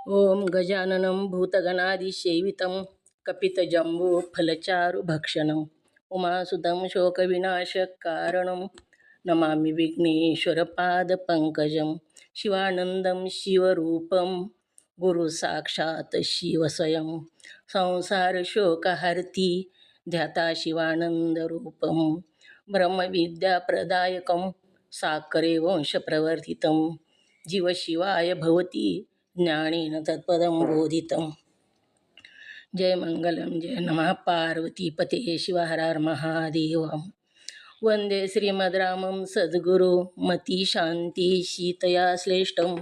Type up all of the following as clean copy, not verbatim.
ओम गजाननं भूतगणादिसेवितं कपितजम्बूफलचारुभक्षणं उमासुतं शोकविनाशकारणं नमामि विघ्नेश्वरपादपङ्कजं शिवानन्दं शिवरूपं गुरुसाक्षात् शिवस्वयं संसारशोकहर्ती ध्याता शिवानन्दरूपं ब्रह्मविद्याप्रदायकं साकरे वंशप्रवर्तितं जीवशिवाय भवती ज्ञानेन तत्पदं बोधितं। जय मंगलम जय नमः पार्वतीपते शिव हर हर महादेव। वंदे श्रीमद्रामं सद्गुरु मती शांती शीतया श्रेष्ठं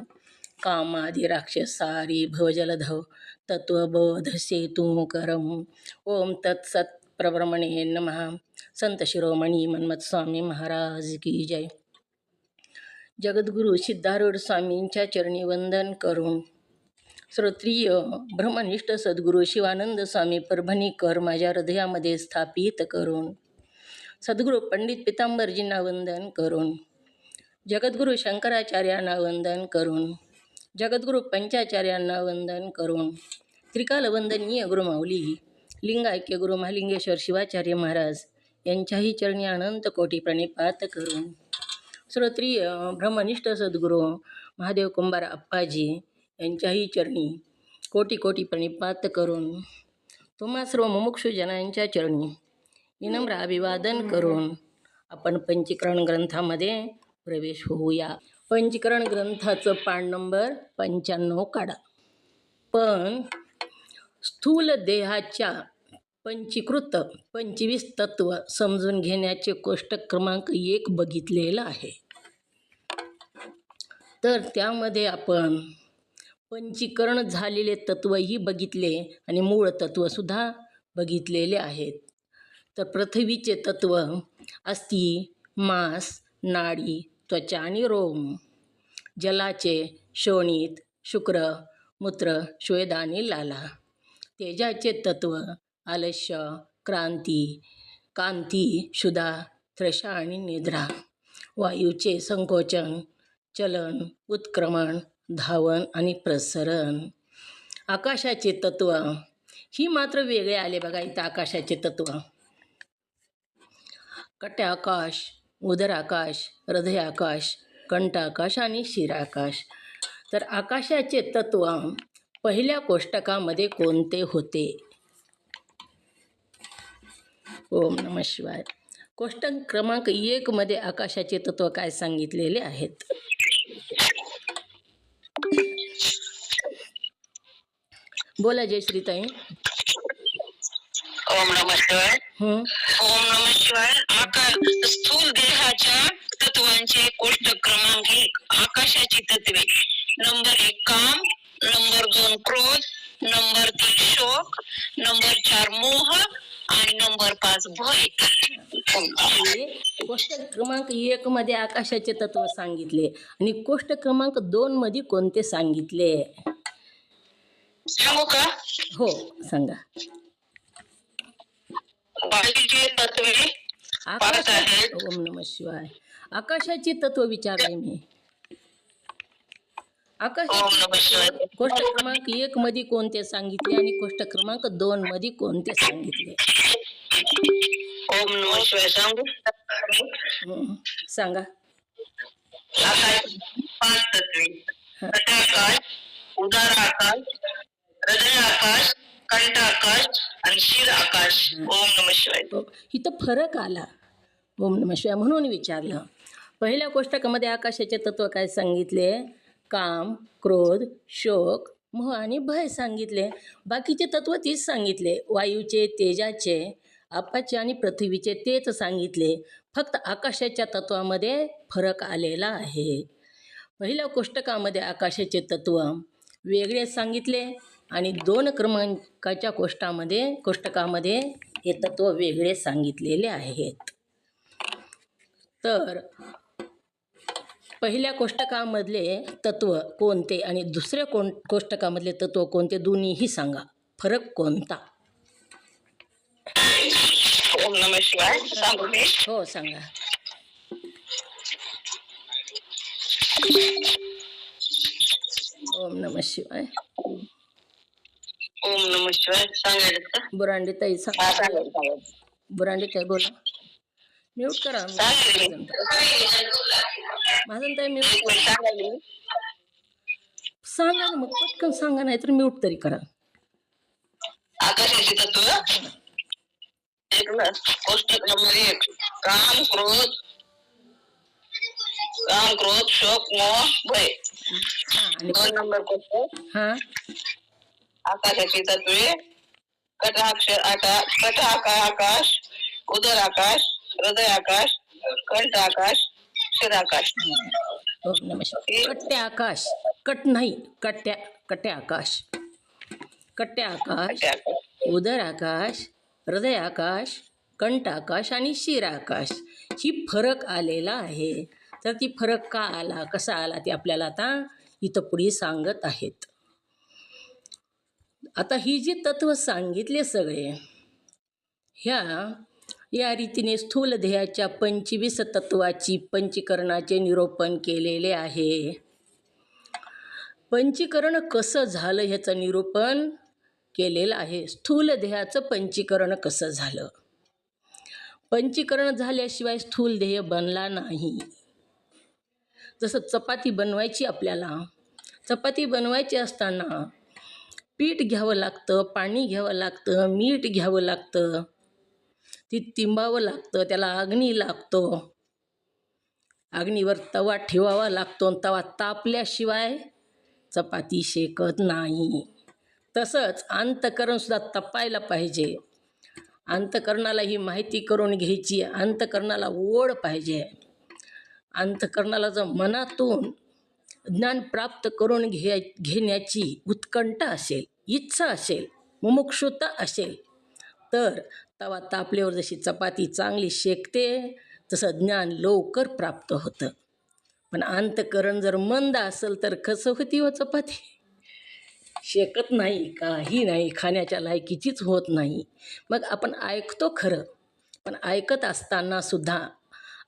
कामादि राक्षसारी भवजलधौ तत्वबोध सेतुकरम्। ओम तत्सत् प्रब्रह्मणे नमः। संत शिरोमणी मन्मथ स्वामी महाराज की जय। जगद्गुरु सिद्धारूढ स्वामींच्या चरणी वंदन करून श्रोत्रिय ब्रह्मनिष्ठ सद्गुरू शिवानंद स्वामी परभणीकर माझ्या हृदयामध्ये स्थापित करून सद्गुरू पंडित पितांबरजींना वंदन करून जगद्गुरू शंकराचार्यांना वंदन करून जगद्गुरू पंचाचार्यांना वंदन करून त्रिकालवंदनीय गुरुमाऊली लिंगायक्य गुरु महालिंगेश्वर शिवाचार्य महाराज यांच्याही चरणी अनंत कोटी प्रणिपात करून श्रोत्रिय ब्रह्मनिष्ठ सद्गुरू महादेव कुंभार अप्पाजी यांच्याही चरणी कोटी कोटी प्रणिपात करून तुम्हा सर्व मुमुक्षु जनांच्या चरणी विनम्र अभिवादन करून आपण पंचीकरण ग्रंथामध्ये प्रवेश होऊया। पंचीकरण ग्रंथाचं पान नंबर 95 काढा। पण स्थूल देहाच्या पंचीकृत 25 तत्व समजून घेण्याचे कोष्टक क्रमांक 1 बघितलेलं आहे। तर त्यामध्ये आपण पंचीकरण झालेले तत्वही बघितले आणि मूळ तत्वसुद्धा बघितलेले आहेत। तर पृथ्वीचे तत्व अस्थि, मांस, नाडी, त्वचा आणि रोम। जलाचे शोणित, शुक्र, मूत्र, श्वेद आणि लाला। तेजाचे तत्व आलस्य, क्रांती, कांती, क्षुधा, तृषा आणि निद्रा। वायूचे संकोचन, चलन, उत्क्रमण, धावन आणि प्रसरण। आकाशाचे तत्व ही मात्र वेगळे आले बघा इथं। आकाशाचे तत्व कट्याकाश, उदराकाश, हृदयाकाश, कंठाकाश आणि शिराकाश। तर आकाशाचे तत्व पहिल्या कोष्टकामध्ये कोणते होते? ओम नमः शिवाय। कोष्टक क्रमांक 1 मध्ये आकाशाचे तत्व काय सांगितलेले आहेत? बोला जयश्रीताई। ओम नमः शिवाय। ओम नमः शिवाय। स्थूल देहाच्या तत्वांचे कोष्टक क्रमांक 1 आकाशाची तत्वे। नंबर 1 काम, नंबर 2 क्रोध, नंबर 3 शोक, नंबर 4 मोह आणि नंबर 5 भय। कोष्टक क्रमांक 1 मध्ये आकाशाचे तत्व सांगितले आणि कोष्टक क्रमांक 2 मध्ये कोणते सांगितले सांगू का? हो सांगा। वायूचे तत्वे पाच आहेत। ओम नमः शिवाय। आकाशाचे तत्व विचारले मी। आकाशाचे कोष्टक क्रमांक 1 मध्ये कोणते सांगितले आणि कोष्टक क्रमांक 2 मध्ये कोणते सांगितले? ओम नमः शिवाय सांगू? सांगा। आकाश 5 तत्वे। कट्याकाश, उदराकाश, हृदयाकाश, कंठाकाश आणि शिराकाश। ओम नमः शिवाय। इथं फरक आला। ओम नमः शिवाय म्हणून विचारलं। पहिल्या कोष्टकामध्ये आकाशाचे तत्व काय सांगितले? काम, क्रोध, शोक, मोह आणि भय सांगितले। बाकीचे तत्व तीच सांगितले। वायूचे, तेजाचे, आपाचे आणि पृथ्वीचे तेच सांगितले। फक्त आकाशाच्या तत्वामध्ये फरक आलेला आहे। पहिल्या कोष्टकामध्ये आकाशाचे तत्व वेगळे सांगितले आणि 2 क्रमांकाच्या कोष्टकामध्ये हे तत्व वेगळे सांगितलेले आहेत। तर पहिल्या कोष्टकामधले तत्व कोणते आणि दुसऱ्या कोष्टकामधले तत्व कोणते दोन्हीही सांगा। फरक कोणता? ओम नमः शिवाय सांगू मी? हो सांगा। ओम नमः शिवाय. ओम नमः शिवाय सांगायचं का? बुरांडे ताई सांग. हा सांगायचं बुरांडे ताई बोला. म्यूट करा. सांगायचं माझं ताई म्यूट करा. सांगायचं सांगा ना मग पटकन सांगा, नाही तर म्यूट तरी करा. आकाशाची तत्व एक कोष्टक नंबर 1 काम क्रोध शोक मोह भय. हा आणि 2 नंबर कोष्टक हा आकाशाची तत्वे कट आकाश, उदर आकाश, हृदय आकाश, कंठ आकाश, शिर आकाश. ओम नमः शिवाय. कट्टे आकाश, कट नाही, कट्टे आकाश, कट्टे आकाश, उदर आकाश, हृदय आकाश, कंठ आकाश आणि शिर आकाश. ही फरक आलेला आहे. तर ती फरक का आला, कसा आला, ते आपल्याला आता इथं पुढे सांगत आहेत. आता ही जी तत्व सांगितले सगळे, या रीतीने स्थूल देहाच्या 25 तत्वाची पंचीकरणाचे निरूपण केलेले आहे. पंचीकरण कसं झालं ह्याचं निरूपण केलेलं आहे. स्थूल देहाचं पंचीकरण कसं झालं. पंचीकरण झाल्याशिवाय स्थूल देह बनला नाही. जसं चपाती बनवायची, आपल्याला चपाती बनवायची असताना पीठ घ्यावं लागतं, पाणी घ्यावं लागतं, मीठ घ्यावं लागतं, ती तिंबावं लागतं, त्याला अग्नी लागतो, अग्नीवर तवा ठेवावा लागतो, तवा तापल्याशिवाय चपाती शेकत नाही. तसंच अंतःकरणसुद्धा तपायला पाहिजे. अंतःकरणाला ही माहिती करून घ्यायची, अंतःकरणाला ओढ पाहिजे. अंतःकरणाला जर मनातून ज्ञान प्राप्त करून घेण्याची उत्कंठा असेल, इच्छा असेल, मुमुक्षुता असेल, तर तवा तापल्यावर जशी चपाती चांगली शेकते तसं ज्ञान लवकर प्राप्त होतं. पण अंतःकरण जर मंद असेल तर कसं होती हो चपाती? शेकत नाही, काही नाही, खाण्याच्या लायकीचीच होत नाही. मग आपण ऐकतो खरं, पण ऐकत असताना सुद्धा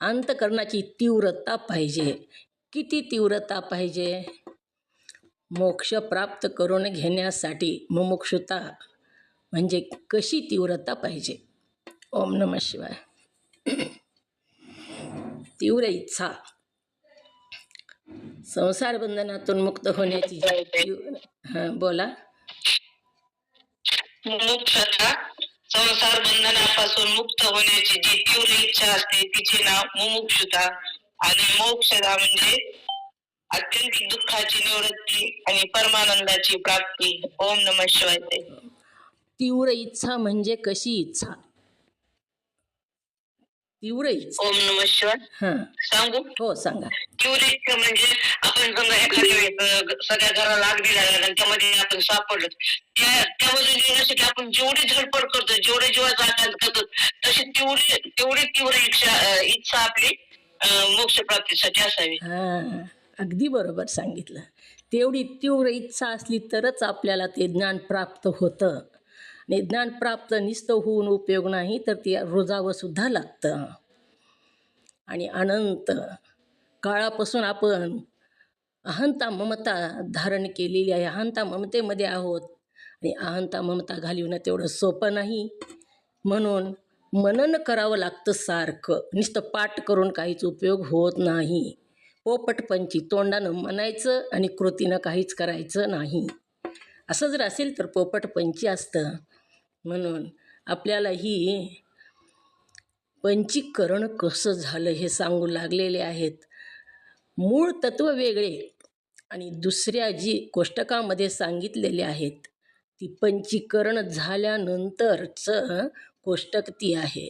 अंतःकरणाची तीव्रता पाहिजे. किती तीव्रता पाहिजे? मोक्ष प्राप्त करून घेण्यासाठी मुमुक्षुता म्हणजे कशी तीव्रता पाहिजे. ओम नमः शिवाय. तीव्र इच्छा, संसार बंधनातून मुक्त होण्याची बोला. मुमुक्षता संसार बंधनापासून मुक्त होण्याची जी तीव्र इच्छा असते तिचे नाव मुमुक्षुता. आणि मोक्षदा म्हणजे अत्यंतिक दुःखाची निवृत्ती आणि परमानंदाची प्राप्ती. ओम नमः शिवाय. तीव्र इच्छा म्हणजे कशी इच्छा? तीव्र इच्छा. ओम नमः शिवाय. सांगू? हो सांगा. तीव्र इच्छा म्हणजे आपण समजा एखाद्या सगळ्या घराला आग दिला आणि त्यामध्ये आपण सापडलो, त्यामध्ये येण्यासाठी आपण जेवढी धडपड करतो, जेवढे जीवाचा आनंद करतो, तशी तेवढी तीव्र इच्छा आपली मोक्ष प्राप्तीसाठी असावी. अगदी बरोबर सांगितलं. तेवढी तीव्र इच्छा असली तरच आपल्याला ते ज्ञान प्राप्त होतं. आणि ज्ञान प्राप्त नुसतं होऊन उपयोग नाही, तर ते रोजावं सुद्धा लागतं. आणि अनंत काळापासून आपण अहंता ममता धारण केलेली आहे. अहंता ममतेमध्ये आहोत आणि अहंता ममता घालवणं तेवढं सोपं नाही. म्हणून मनन करावं लागतं सारखं. नुसतं पाठ करून काहीच उपयोग होत नाही. पोपटपंची, तोंडानं म्हणायचं आणि कृतीनं काहीच करायचं नाही. असं जर असेल तर पोपटपंची असतं. म्हणून आपल्याला ही पंचीकरण कसं झालं हे सांगू लागलेले आहेत. मूळ तत्व वेगळे आणि दुसऱ्या जी कोष्टकामध्ये सांगितलेले आहेत ती पंचीकरण झाल्यानंतरचं कोष्टक ती आहे.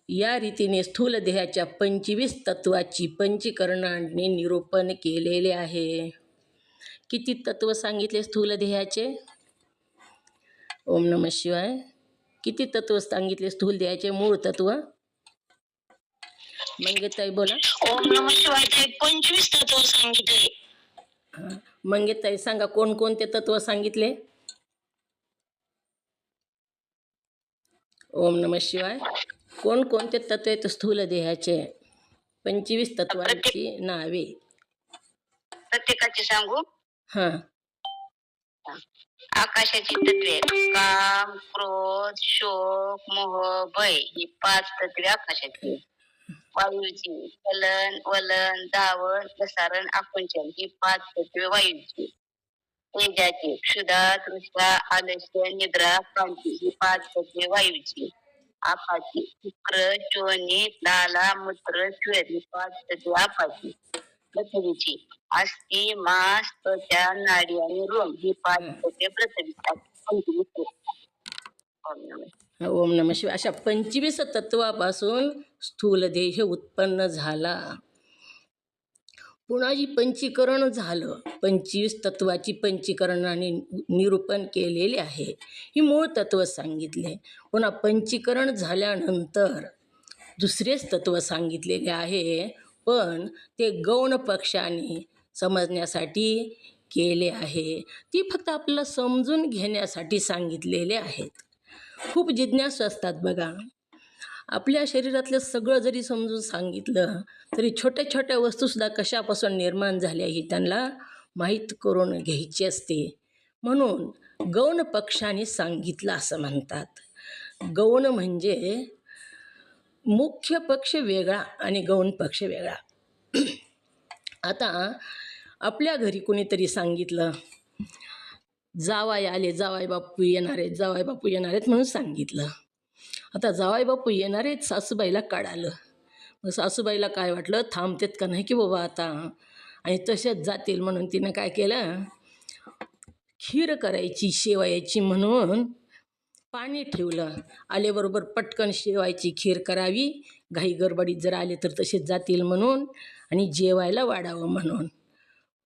या रीतीने स्थूल देहाच्या 25 तत्वाची पंचीकरणाने निरूपण केलेले आहे. किती तत्व सांगितले स्थूल देहाचे? ओम नमः शिवाय. किती तत्व सांगितले स्थूल देहाचे? मूळ तत्व मंगेताई बोला. ओम नमः शिवाय. 25 तत्व सांगितले. मंगेताई सांगा कोणकोणते तत्व सांगितले? ओम नमः शिवाय. कोणकोणते तत्व आहेत स्थूल देहाचे? 25 तत्वांची नावे प्रत्येकाची सांगू? हा. आकाशाची तत्वे काम, क्रोध, शोक, मोह, भय ही 5 तत्वे आकाशाची. वायूची चलन, वलन, धावण, प्रसारण, आकुंचन ही 5 तत्वे वायूची. तेजाची क्षुधा, तृष्णा, आलस्य, निद्रा, क्रांती ही 5 तत्वे वायूची. आकाशी शुक्र, शोणी, लाला, मूत्र, श्वेत ही 5 तत्वे आकाशी. पृथ्वीची अस्थि, मांस, त्वचा, नाडी आणि रोम ही 5 तत्वे पृथ्वी. ओम नम शिवाय. अशा 25 तत्वापासून स्थूल देह उत्पन्न झाला. पुन्हा जी पंचीकरण झालं, 25 तत्वाची पंचीकरणाने निरूपण केलेले आहे. ही मूळ तत्व सांगितले. पुन्हा पंचीकरण झाल्यानंतर दुसरेच तत्व सांगितलेले आहे, पण ते गौण पक्षाने समजण्यासाठी केले आहे. ती फक्त आपल्याला समजून घेण्यासाठी सांगितलेले आहेत. खूप जिज्ञासू असतात बघा. आपल्या शरीरातलं सगळं जरी समजून सांगितलं तरी छोट्या छोट्या वस्तूसुद्धा कशापासून निर्माण झाल्या ही त्यांना माहीत करून घ्यायची असते. म्हणून गौण पक्षाने सांगितलं असं म्हणतात. गौण म्हणजे मुख्य पक्ष वेगळा आणि गौण पक्ष वेगळा. आता आपल्या घरी कोणीतरी सांगितलं, जावाई आले, जावाई बापू येणार आहेत, जावाई बापू येणार आहेत म्हणून सांगितलं. आता जावाई बापू येणार आहेत सासूबाईला कळालं. मग सासूबाईला काय वाटलं, थांबतेत का नाही की बाबा आता, आणि तसेच जातील म्हणून तिनं काय केलं, खीर करायची शेवायाची म्हणून पाणी ठेवलं. आल्याबरोबर पटकन शेवायची खीर करावी, घाई गडबडीत जर आले तर तसेच जातील म्हणून, आणि जेवायला वाढावं म्हणून.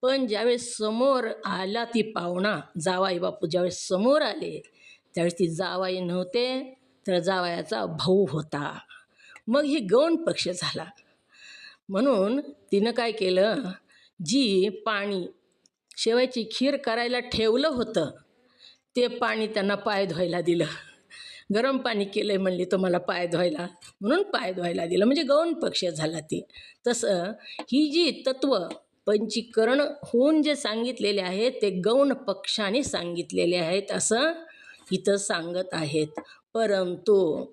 पण ज्यावेळेस समोर आला ती पाहुणा, जावाई बापू ज्यावेळेस समोर आले त्यावेळेस ती जावाई नव्हते तर जावयाचा भाऊ होता. मग ही गौण पक्ष झाला. म्हणून तिनं काय केलं, जी पाणी शेवायची खीर करायला ठेवलं होतं ते पाणी त्यांना पाय धुवायला दिलं. गरम पाणी केलं आहे म्हणले तुम्हाला पाय धुवायला, म्हणून पाय धुवायला दिलं, म्हणजे गौण पक्ष झाला ते. तसं ही जी तत्व पंचीकरण होऊन जे सांगितलेले आहेत ते गौण पक्षाने सांगितलेले आहेत असं इथं सांगत आहेत. परंतु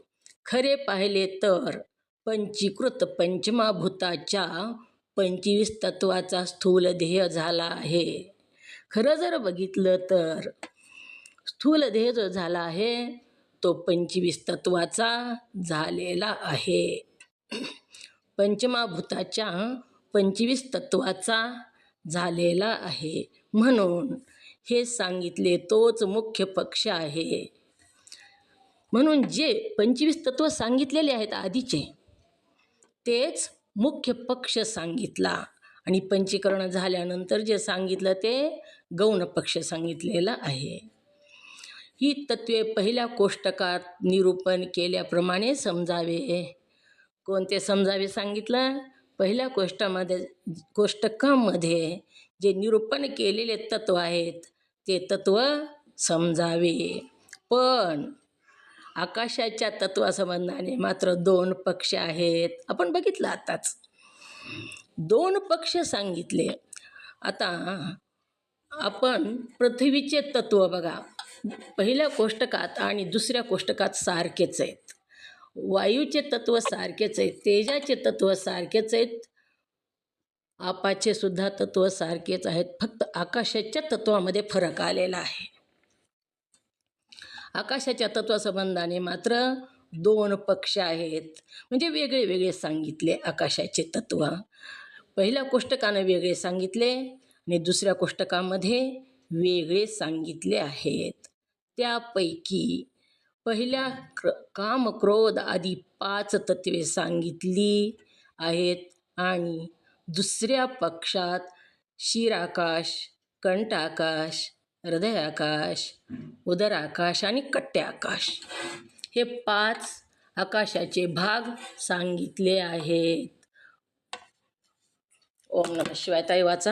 खरे पाहिले तर पंचीकृत पंचमाभूताच्या 25 तत्वाचा स्थूल देह झाला आहे. खरं जर बघितलं तर स्थूल देह जो झाला आहे तो 25 तत्वाचा झालेला आहे. पंचमाभूताच्या 25 तत्वाचा झालेला आहे. म्हणून हे सांगितले तोच मुख्य पक्ष आहे. म्हणून जे 25 तत्व सांगितलेले आहेत आधीचे तेच मुख्य पक्ष सांगितला, आणि पंचीकरण झाल्यानंतर जे सांगितलं ते गौण पक्ष सांगितलेला आहे. ही तत्वे पहिल्या कोष्टकात निरूपण केल्याप्रमाणे समजावे. कोणते समजावे सांगितलं, पहिल्या कोष्टकामध्ये जे निरूपण केलेले तत्व आहेत ते तत्व समजावे. पण आकाशाच्या तत्वासंबंधाने मात्र 2 पक्ष आहेत. आपण बघितलं आताच 2 पक्ष सांगितले. आता आपण पृथ्वीचे तत्व बघा, पहिल्या कोष्टकात आणि दुसऱ्या कोष्टकात सारखेच आहेत. वायूचे तत्व सारखेच आहेत, तेजाचे तत्व सारखेच आहेत, आपाचे सुद्धा तत्व सारखेच आहेत. फक्त आकाशाच्या तत्वामध्ये फरक आलेला आहे. आकाशाच्या तत्वासंबंधाने मात्र 2 पक्ष आहेत, म्हणजे वेगळे वेगळे सांगितले आकाशाचे तत्व. पहिल्या कोष्टकानं वेगळे सांगितले आणि दुसऱ्या कोष्टकामध्ये वेगळे सांगितले आहेत. त्यापैकी पहिल्या काम, क्रोध आदी 5 तत्वे सांगितली आहेत, आणि दुसऱ्या पक्षात शिराकाश, कंठाकाश, हृदयाकाश, उदराकाश आणि कट्ट्याकाश हे 5 आकाशाचे भाग सांगितले आहेत. ओम नमः शिवाय. ताई वाचा.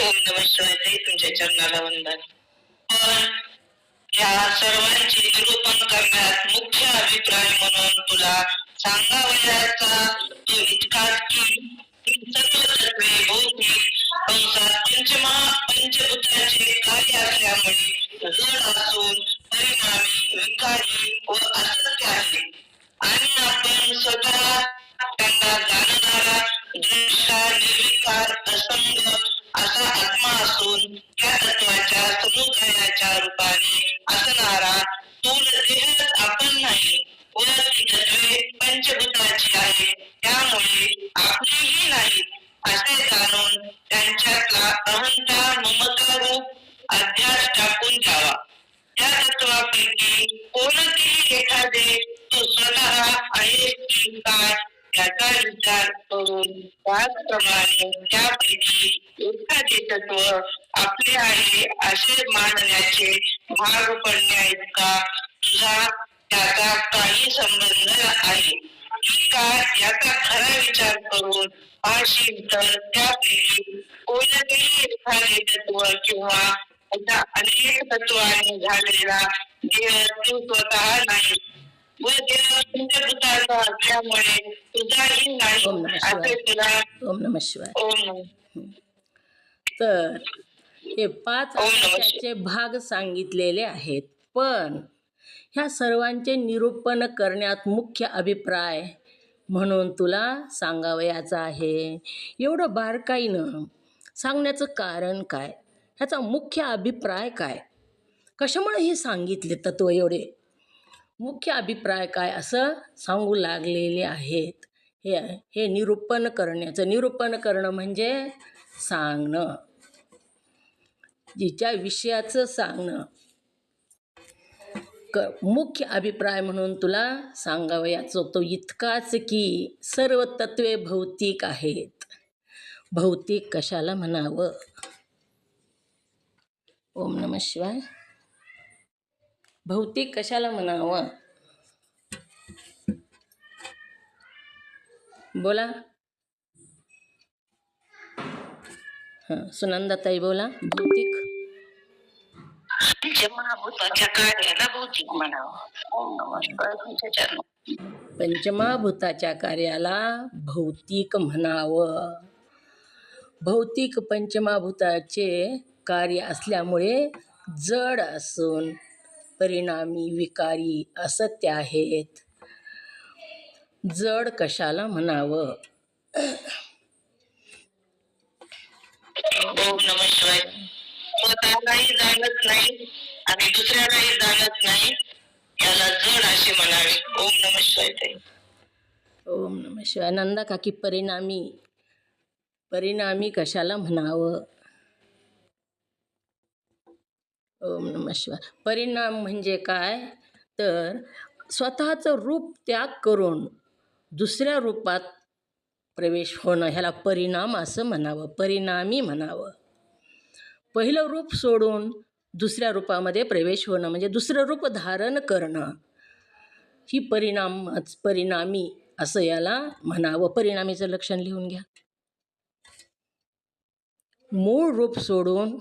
ओम नमः शिवाय. ताई तुमच्या चरणाला वंदन. पण या सर्वांचे निरूपण करण्यात मुख्य अभिप्राय म्हणून तुला सांगावयाचा तो इतकाच की ही सर्व तत्वे भौतिक पंचभूताचे कार्य असल्यामुळे जड असून परिणामी विकारी व असत्य आहे. आणि आपण स्वतः त्यांना जाणणारा दृष्टा निर्विकार असंग असा आत्मा असून त्या तत्वाच्या समुदायाच्या रूपाने असणारा स्थूल देह आपण नाही व ती तत्वे पंचभूताची आहेत, त्यामुळे आपलीही नाहीत असे जाणून त्यांच्यातला अहंता ममता रूप अध्यास टाकून द्यावा. त्या तत्वापैकी कोणतेही एखादे तो स्वतः आहे की काय याचा विचार करून त्याचप्रमाणे त्यापैकी एखादे तत्व आपले आहे असे मानण्याचे भाग पडण्याइतका तुझा त्याचा काही संबंध आहे की काय याचा खरा विचार करून पाहशील तर त्यापैकी कोणतेही एखादे तत्व किंवा अशा अनेक तत्वाने झालेला देह तू स्वतः नाही व देह पंचभूताचा असल्यामुळे तुझाही नाही ओम नमः असे शिवाय. तुला ओम नमः शिवाय. ओम नमः. तर हे 5 ओम नमः आकाशाचे भाग सांगितलेले आहेत, पण ह्या सर्वांचे निरूपण करण्यात मुख्य अभिप्राय म्हणून तुला सांगावयाचं आहे. एवढं बारकाईनं सांगण्याचं कारण काय? ह्याचा मुख्य अभिप्राय काय? कशामुळे हे सांगितले तत्व एवढे? मुख्य अभिप्राय काय असं सांगू लागलेले आहेत. हे निरूपण करण्याचं, निरूपण करणं म्हणजे सांगणं, जिच्या विषयाचं सांगणं. मुख्य अभिप्राय म्हणून तुला सांगावयाचं तो इतकाच की सर्व तत्वे भौतिक आहेत. भौतिक कशाला म्हणावं? ओम नमः शिवाय. भौतिक कशाला म्हणावं? बोला. हां, सुनंदाताई बोला. भौतिक पंचमहाभूताच्या कार्याला भौतिक म्हणावं. ओम नमः शिवाय. तुमच्या चरणी. पंचमहाभूताच्या कार्याला भौतिक म्हणावं. भौतिक पंचमहाभूताचे कार्य असल्यामुळे जड असून परिणामी विकारी असत्य आहेत. जड कशाला म्हणावं? ओम नमः शिवाय. स्वतःलाही जाणत नाही आणि दुसऱ्यालाही जाणत नाही याला जड असे म्हणावे. ओम नमः शिवाय. ओम नमः शिवाय. नंदा काकी, परिणामी कशाला म्हणावं? ओम नमः शिवाय. परिणाम म्हणजे काय? तर स्वतःचं रूप त्याग करून दुसऱ्या रूपात प्रवेश होणं, ह्याला परिणाम असं म्हणावं, परिणामी म्हणावं. पहिलं रूप सोडून दुसऱ्या रूपामध्ये प्रवेश होणं म्हणजे दुसरं रूप धारण करणं, ही परिणामी असं याला म्हणावं. परिणामीचं लक्षण लिहून घ्या. मूळ रूप सोडून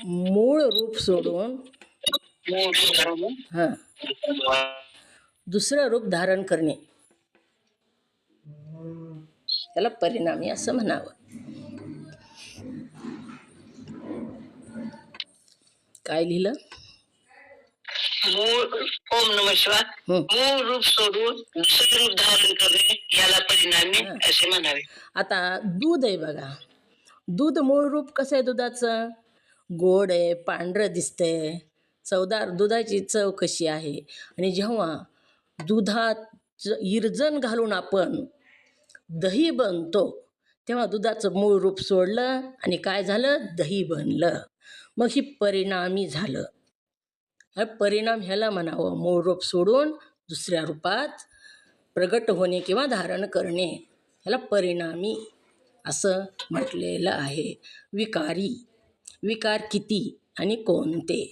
मूळ रूप सोडून हां दुसरं रूप धारण करणे, त्याला परिणामी असं म्हणावं. काय लिहिलं? ओम नमः शिवाय. मूळ रूप सोडून दुसरे रूप धारण करणे याला परिणामी असे म्हणावे. आता दूध आहे बघा. दूध मूळ रूप कसं आहे दुधाचं? गोड आहे, पांढरं दिसतंय, चवदार. दुधाची चव कशी आहे? आणि जेव्हा दुधात इरजण घालून आपण दही बनतो तेव्हा दुधाचं मूळ रूप सोडलं आणि काय झालं? दही बनलं. मग ही परिणामी झालं. हा परिणाम ह्याला म्हणावं. मूळ रूप सोडून दुसऱ्या रूपात प्रगट होणे किंवा धारण करणे, ह्याला परिणामी असं म्हटलेलं आहे. विकारी, विकार किती आणि कोणते?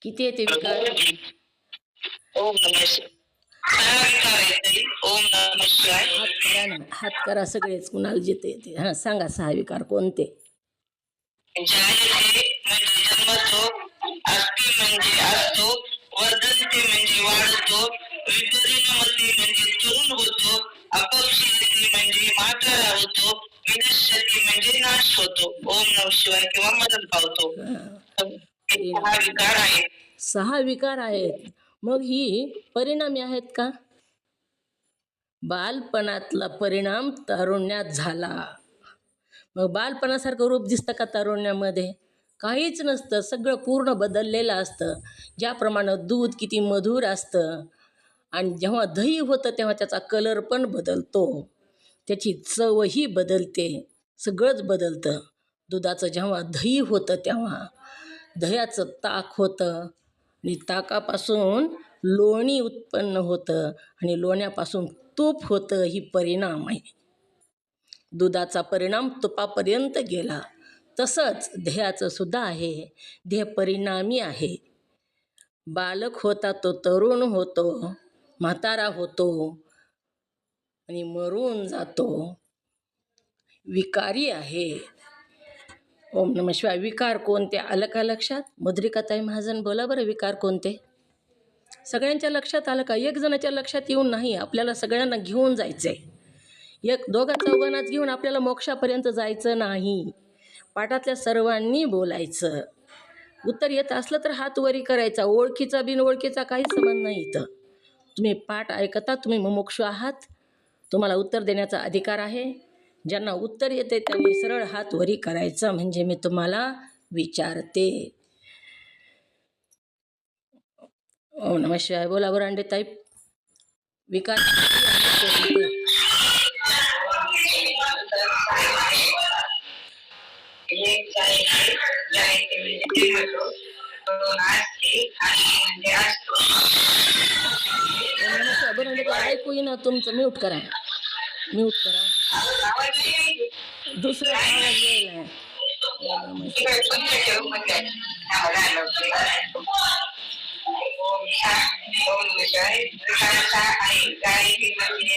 किती येते विकार? ओम नमः शिवाय. ओम नमः शिवाय. हात करा सगळेच, कुणाला जिथे येते. हां सांगा, 6 विकार कोणते? जायते म्हणजे जन्मतो, अस्ति म्हणजे असतो, वर्धनते म्हणजे वाढतो, विपरिणमते म्हणजे तरुण होतो, अपक्षीयते म्हणजे म्हातारा होतो, विनश्यती म्हणजे नाश होतो. ओम नमः शिवाय किंवा मरण पावतो. हे 6 विकार आहेत. 6 विकार आहेत. मग ही परिणामी आहेत का? बालपणातला परिणाम तारुण्यात झाला. मग बालपणासारखं रूप दिसतं का तारुण्यामध्ये? काहीच नसतं. सगळं पूर्ण बदललेलं असतं. ज्याप्रमाणे दूध किती मधुर असतं आणि जेव्हा दही होतं तेव्हा त्याचा कलर पण बदलतो, त्याची चवही बदलते, सगळंच बदलतं. दुधाचं जेव्हा दही होतं तेव्हा दह्याचं ताक होतं आणि ताकापासून लोणी उत्पन्न होतं आणि लोण्यापासून तूप होतं. ही परिणाम आहे. दुधाचा परिणाम तुपापर्यंत गेला. तसंच ध्येयाचं सुद्धा आहे. ध्येय परिणामी आहे. बालक होता तो तरुण होतो, म्हातारा होतो आणि मरून जातो. विकारी आहे. ओम नमः शिवाय. विकार कोणते आलं का लक्षात? मुद्रिकाताई महाजन बोला बरं, विकार कोणते? सगळ्यांच्या लक्षात आलं का? एक जणाच्या लक्षात येऊन नाही, आपल्याला सगळ्यांना घेऊन जायचं आहे. एक दोघा चौघांनाच घेऊन आपल्याला मोक्षापर्यंत जायचं नाही. पाठातल्या सर्वांनी बोलायचं. उत्तर येत असलं तर हात वरी करायचा. ओळखीचा बिनओळखीचा काही संबंध नाही इथं. तुम्ही पाठ ऐकता, तुम्ही मुमुक्षु आहात, तुम्हाला उत्तर देण्याचा अधिकार आहे. ज्यांना उत्तर येते त्यांनी सरळ हात वरी करायचा, म्हणजे मी तुम्हाला विचारते. ओम नमः शिवाय. बोला बरं अंडेताई. विकार कोणते? बरं ऐकू येईना तुमचं. म्यूट करा, म्यूट करा. दुसरा आवाज यायला.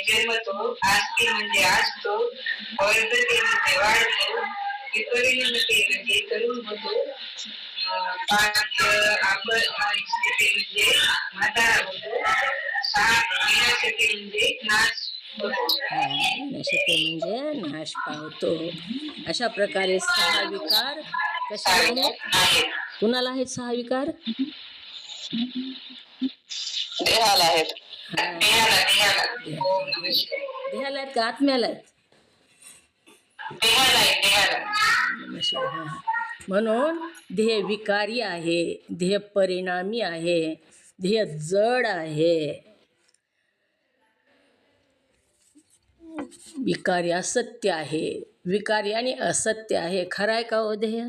जन्मतो, आस्ती म्हणजे असतो, वर्धते म्हणजे वाढतो, विपरिणमते म्हणजे तरुण होतो, म्हणजे म्हातारा होतो, विनाशते म्हणजे नाश होतो. विनाशते म्हणजे नाश पावतो. अशा प्रकारे 6 विकार कशाला आहेत? कुणाला आहेत 6 विकार? देहाला आहेत. देहाला आहेत का आत्म्याला आहेत? म्हणून ध्येय विकारी आहे, ध्येय परिणामी आहे, ध्येय जड आहे. विकारी असत्य आहे. विकारी आणि असत्य आहे. खरं आहे का हो ध्येय?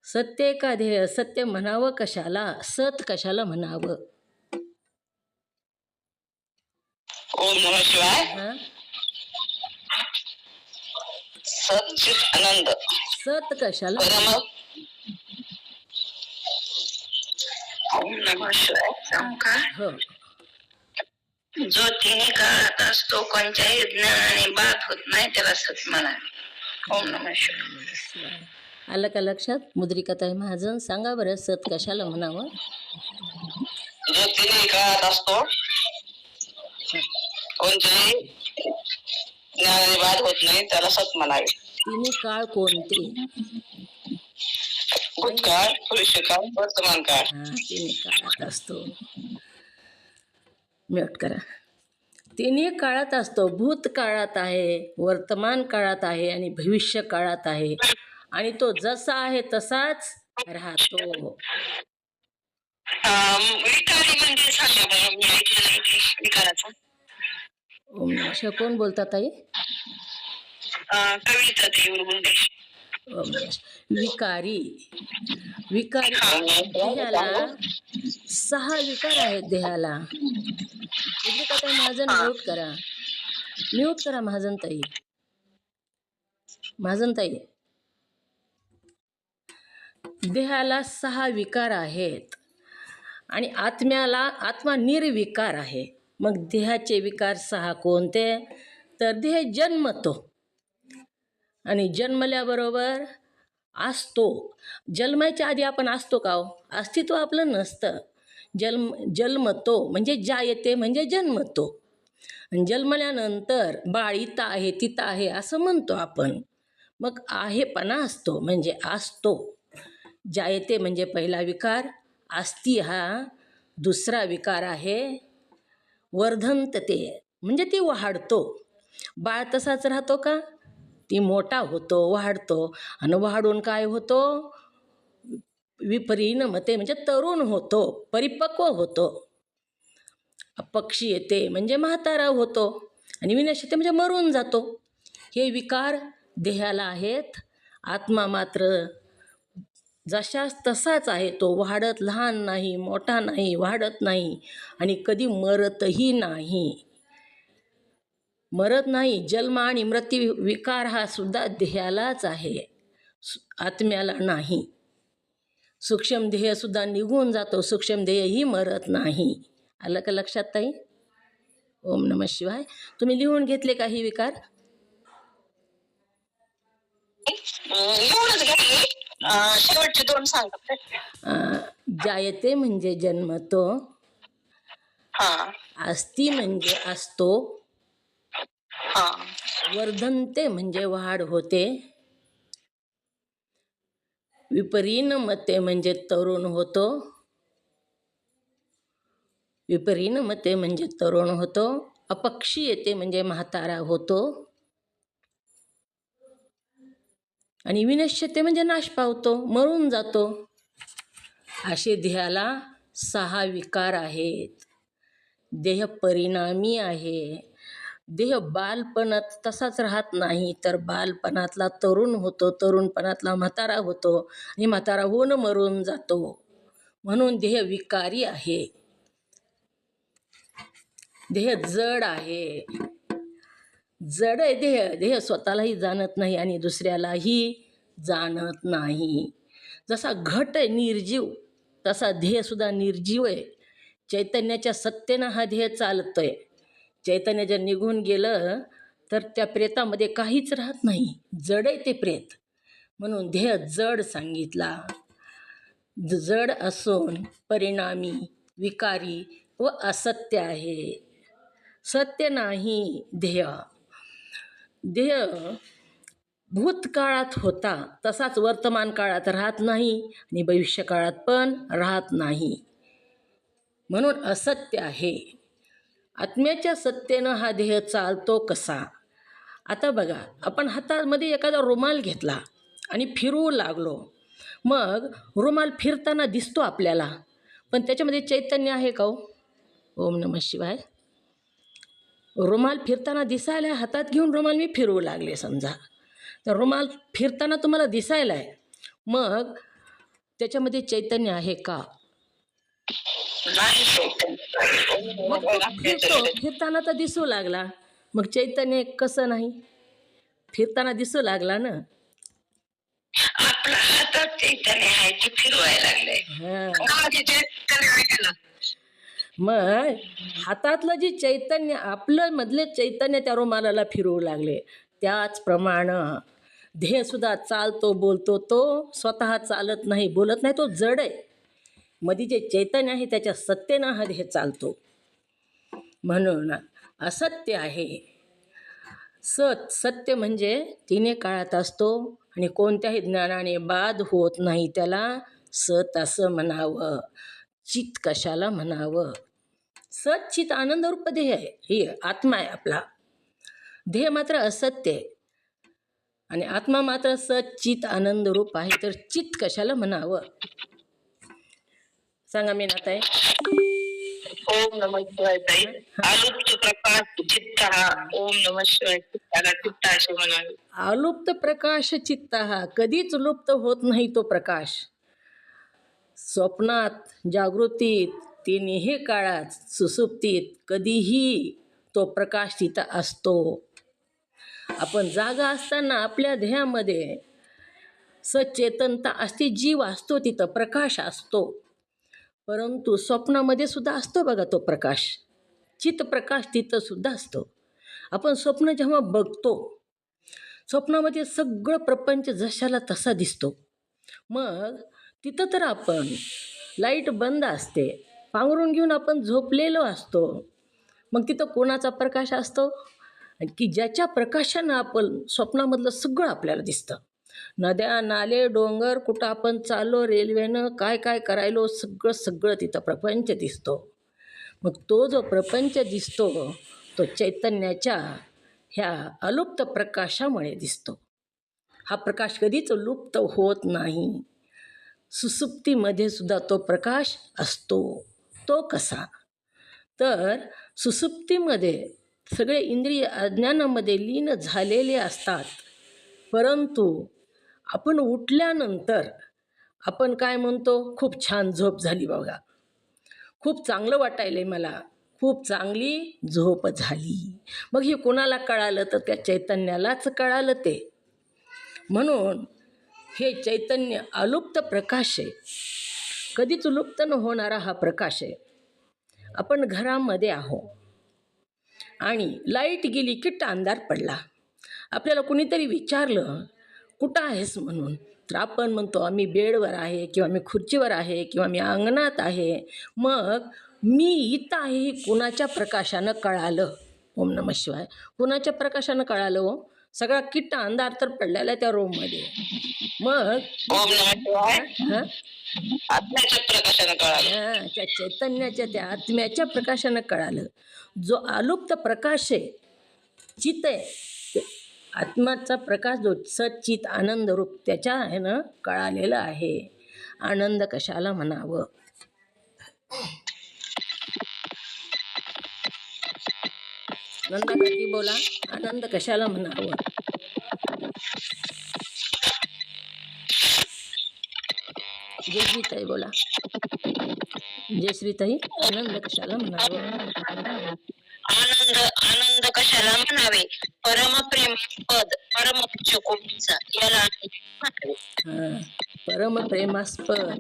सत्य आहे का ध्येय? सत्य म्हणावं कशाला? सत कशाला म्हणावं? ओम नमः शिवाय. सच्चित आनंद. सत कशाला? ओम नमः शिवाय. हो. जो तिन्ही काळात असतो, कोणत्याही ज्ञानाने बाद होत नाही, त्याला सत म्हणा. ओम नमः शिवाय. आलं का लक्षात? मुद्रिकाताई महाजन सांगा बरं, सत कशाला म्हणावं? जो तिन्ही काळात असतो, कोणत्याही ज्ञानाने बाद होत नाही, त्याला सत म्हणावे. तिन्ही काळ कोणते? भूतकाळ, भविष्यकाळ, वर्तमान काळ. तिन्ही काळात असतो. म्यूट करा. तिन्ही काळात असतो. भूतकाळात आहे, वर्तमान काळात आहे आणि भविष्य काळात आहे. आणि तो जसा आहे तसाच राहतो. विकारी म्हणजे सांगा बरं, मी ऐकलं नाही ते विकाराचं. ओम नमः शिवाय. कोण बोलतात ताई? कविता ते उर्गुंडे. ओम नमः शिवाय. विकारी. विकारी देहाला 6 विकार आहेत देहाला. मुद्रिकाताई महाजन म्यूट करा, म्यूट करा महाजन ताई. महाजन ताई, देहाला 6 विकार आहेत आणि आत्मा निर्विकार आहे. मग देहाचे विकार 6 कोणते? तर देह जन्मतो आणि जन्मल्याबरोबर असतो. जन्माच्या आधी आपण असतो का हो? अस्तित्व आपलं नसतं. जन्मतो म्हणजे जायते म्हणजे जन्मतो. आणि जन्मल्यानंतर बाळ इथं आहे तिथं आहे असं म्हणतो आपण. मग आहेपणा असतो म्हणजे असतो. जायते म्हणजे पहिला विकार, अस्ति हा दुसरा विकार आहे. वर्धंतते म्हणजे ती वाढतो. बाळ तसाच राहतो का? ती मोठा होतो, वाढतो आणि वाढून काय होतो? विपरिणमते म्हणजे तरुण होतो, परिपक्व होतो. अपक्षी येते म्हणजे म्हातारा होतो आणि विनश्यते म्हणजे मरून जातो. हे विकार देहाला आहेत. आत्मा मात्र जशास तसाच आहे. तो वाढत लहान नाही, मोठा नाही, वाढत नाही आणि कधी मरतही नाही. मरत नाही. जन्म आणि मृत्यू विकार हा सुद्धा देहालाच आहे, आत्म्याला नाही. सूक्ष्म देह सुद्धा निघून जातो, सूक्ष्म देहही मरत नाही. आलं का लक्षात ताई? ओम नमः शिवाय. तुम्ही लिहून घेतले काही विकार? एवढंच घेतली. शेवटचे 2 सांगा. जायते म्हणजे जन्मतो, हा अस्ति म्हणजे असतो, हा वर्धनते म्हणजे वाढ होते, विपरिणमते म्हणजे तरुण होतो, विपरिणमते म्हणजे तरुण होतो, अपक्षी येते म्हणजे म्हातारा होतो आणि विनश्यते म्हणजे नाश पावतो, मरून जातो. असे देहाला 6 विकार आहेत. देह परिणामी आहे. देह बालपणात तसाच राहत नाही, तर बालपणातला तरुण होतो, तरुणपणातला म्हातारा होतो आणि म्हातारा होऊन मरून जातो. म्हणून देह विकारी आहे. देह जड आहे. जड आहे देह. देह स्वतःलाही जाणत नाही आणि दुसऱ्यालाही जाणत नाही. जसा घट आहे निर्जीव, तसा देहसुद्धा निर्जीव आहे. चैतन्याच्या सत्तेनं हा देह चालतोय. चैतन्य जर निघून गेलं तर त्या प्रेतामध्ये काहीच राहत नाही. जड आहे ते प्रेत. म्हणून देह जड सांगितला. जड असून परिणामी, विकारी व असत्य आहे. सत्य नाही देह. देह भूतकाळात होता तसाच वर्तमान काळात राहत नाही आणि भविष्यकाळात पण राहत नाही. म्हणून असत्य आहे. आत्म्याच्या सत्तेनं हा देह चालतो कसा? आता बघा, आपण हातामध्ये एखादा रुमाल घेतला आणि फिरवू लागलो. मग रुमाल फिरताना दिसतो आपल्याला, पण त्याच्यामध्ये चैतन्य आहे का हो? ओम नमः शिवाय. रुमाल फिरताना दिसायला हातात घेऊन रुमाल मी फिरवू लागले समजा, तर रुमाल फिरताना तुम्हाला दिसायला आहे, मग त्याच्यामध्ये चैतन्य आहे का? मग तो फिरतो, फिरताना तर दिसू लागला, मग चैतन्य कसं नाही? फिरताना दिसू लागला ना. आपल्या हातात चैतन्य आहे ते फिरवायला लागलंय. मग हातातलं जे चैतन्य, आपलं मधले चैतन्य त्या रुमालाला फिरवू लागले. त्याचप्रमाणे देहसुद्धा चालतो, बोलतो. तो स्वतः चालत नाही, बोलत नाही, तो जड आहे. मध्ये जे चैतन्य आहे त्याच्या सत्तेनं हा देह चालतो. म्हणून असत्य आहे. सत्य म्हणजे तिन्ही काळात असतो आणि कोणत्याही ज्ञानाने बाद होत नाही. त्याला सत असं म्हणावं. चित कशाला म्हणावं? सत चित आनंदरूप देह आहे. ही आत्मा आहे आपला. देह मात्र असत्य आहे आणि आत्मा मात्र सत चित आनंदरूप आहे. तर चित कशाला म्हणावं? सांगा मीनाताई. ओम नमः शिवाय ताई. आलुप्त प्रकाश चित्त हा. ओम नमः शिवाय. चित्ताला चित्त असे म्हणावे. आलुप्त प्रकाश चित्त हा. कधीच लुप्त होत नाही तो प्रकाश. स्वप्नात, जागृतीत, तिन्ही काळात, सुसुप्तीत कधीही तो प्रकाश तिथं असतो. आपण जागा असताना आपल्या देहामध्ये सचेतनता असते, जीव असतो, तिथं प्रकाश असतो. परंतु स्वप्नामध्ये सुद्धा असतो बघा तो प्रकाश. चित्तप्रकाश तिथं सुद्धा असतो. आपण स्वप्न जेव्हा बघतो, स्वप्नामध्ये सगळं प्रपंच जशाला तसा दिसतो. मग तिथं तर आपण लाईट बंद असते, पांघरून घेऊन आपण झोपलेलो असतो. मग तिथं कोणाचा प्रकाश असतो की ज्याच्या प्रकाशानं आपण स्वप्नामधलं सगळं आपल्याला दिसतं. नद्या, नाले, डोंगर, कुठं आपण चाललो, रेल्वेनं काय काय करायलो, सगळं सगळं तिथं प्रपंच दिसतो. मग तो जो प्रपंच दिसतो तो चैतन्याच्या ह्या अलुप्त प्रकाशामुळे दिसतो. हा प्रकाश कधीच लुप्त होत नाही. सुसुप्तीमध्ये सुद्धा तो प्रकाश असतो. तो कसा? तर सुसुप्तीमध्ये सगळे इंद्रिय अज्ञानामध्ये लीन झालेले असतात, परंतु आपण उठल्यानंतर आपण काय म्हणतो, खूप छान झोप झाली बघा, खूप चांगलं वाटायलंय मला, खूप चांगली झोप झाली. मग हे कोणाला कळालं? तर त्या चैतन्यालाच कळालं ते. म्हणून हे चैतन्य अलुप्त प्रकाश आहे, कधीच लुप्त न होणारा हा प्रकाश आहे. आपण घरामध्ये आहो आणि लाईट गेली की अंधार पडला. आपल्याला कुणीतरी विचारलं कुठं आहेस म्हणून, तर आपण म्हणतो आम्ही बेडवर आहे, किंवा मी खुर्चीवर आहे, किंवा मी अंगणात आहे. मग मी इथं आहे हे कुणाच्या प्रकाशानं कळालं? ओम नमः शिवाय. कुणाच्या प्रकाशानं कळालं हो? सगळा किट्ट अंधार तर पडलेला आहे त्या रूममध्ये. मग ओम नमः शिवाय हां आत्म्याच्या प्रकाशानं कळालं. त्या चैतन्याच्या त्या आत्म्याच्या प्रकाशानं कळालं. जो अलुप्त प्रकाश आहे, चित आहे, ते आत्माचा प्रकाश जो सच्चित आनंद रूप त्याच्या ह्यानं कळालेलं आहे. आनंद कशाला म्हणावं? नंदा काकी बोला, आनंद कशाला म्हणावं? जयश्रीताई बोला. जयश्रीताई, आनंद कशाला म्हणावं? आनंद कशाला म्हणावे? परमप्रेम पद परमोच्च याला हां, परमप्रेमास्पद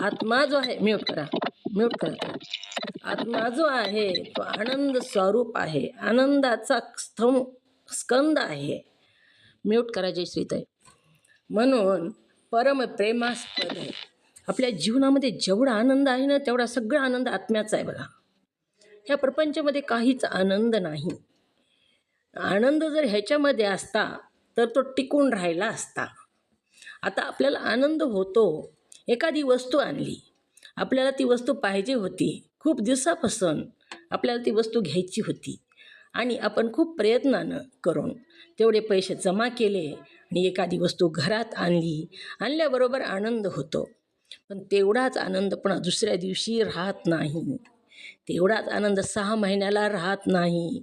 आत्मा जो आहे, म्यूट करा. आत्मा जो आहे तो आनंद स्वरूप आहे, आनंदाचा स्कंद आहे. म्यूट करा जयश्रीताई. म्हणून परमप्रेमास्पद आहे. आपल्या जीवनामध्ये जेवढा आनंद आहे ना, तेवढा सगळा आनंद आत्म्याचा आहे बघा. ह्या प्रपंचामध्ये काहीच आनंद नाही. आनंद जर ह्याच्यामध्ये असता तर तो टिकून राहिला असता. आता आपल्याला आनंद होतो, एखादी वस्तू आणली, आपल्याला ती वस्तू पाहिजे होती, खूप दिवसापासून आपल्याला ती वस्तू घ्यायची होती, आणि आपण खूप प्रयत्नानं करून तेवढे पैसे जमा केले आणि एखादी वस्तू घरात आणल्याबरोबर आनंद होतो. पण तेवढाच आनंद पुन्हा दुसऱ्या दिवशी राहत नाही. तेवढाच आनंद 6 महिन्याला राहत नाही.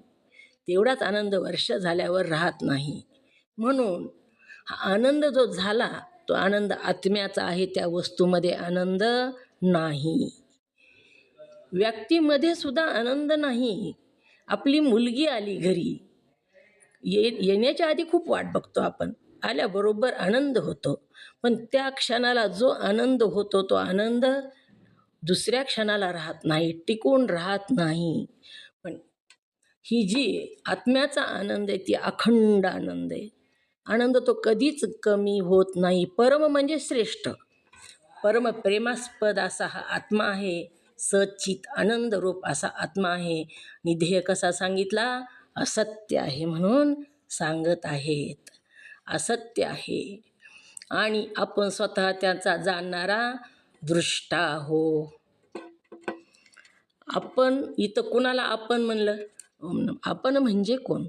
तेवढाच आनंद वर्ष झाल्यावर राहत नाही. म्हणून हा आनंद जो झाला तो आनंद आत्म्याचा आहे, त्या वस्तूमध्ये आनंद नाही. व्यक्तीमध्ये सुद्धा आनंद नाही. आपली मुलगी आली घरी, येण्याच्या आधी खूप वाट बघतो आपण, आल्याबरोबर आनंद होतो, पण त्या क्षणाला जो आनंद होतो तो आनंद दुसऱ्या क्षणाला राहत नाही, टिकून राहत नाही. पण ही जी आत्म्याचा आनंद आहे ती अखंड आनंद आहे. आनंद तो कधीच कमी होत नाही. परम म्हणजे श्रेष्ठ, परम प्रेमास्पद असा हा आत्मा आहे, सच्चित आनंद रूप असा आत्मा आहे. आणि ध्येय कसा सांगितला? असत्य आहे म्हणून सांगत आहेत. असत्य आहे आणि आपण स्वतः त्याचा जाणणारा दृष्टा हो. आपण इथं कुणाला आपण म्हणलं? आपण म्हणजे कोण?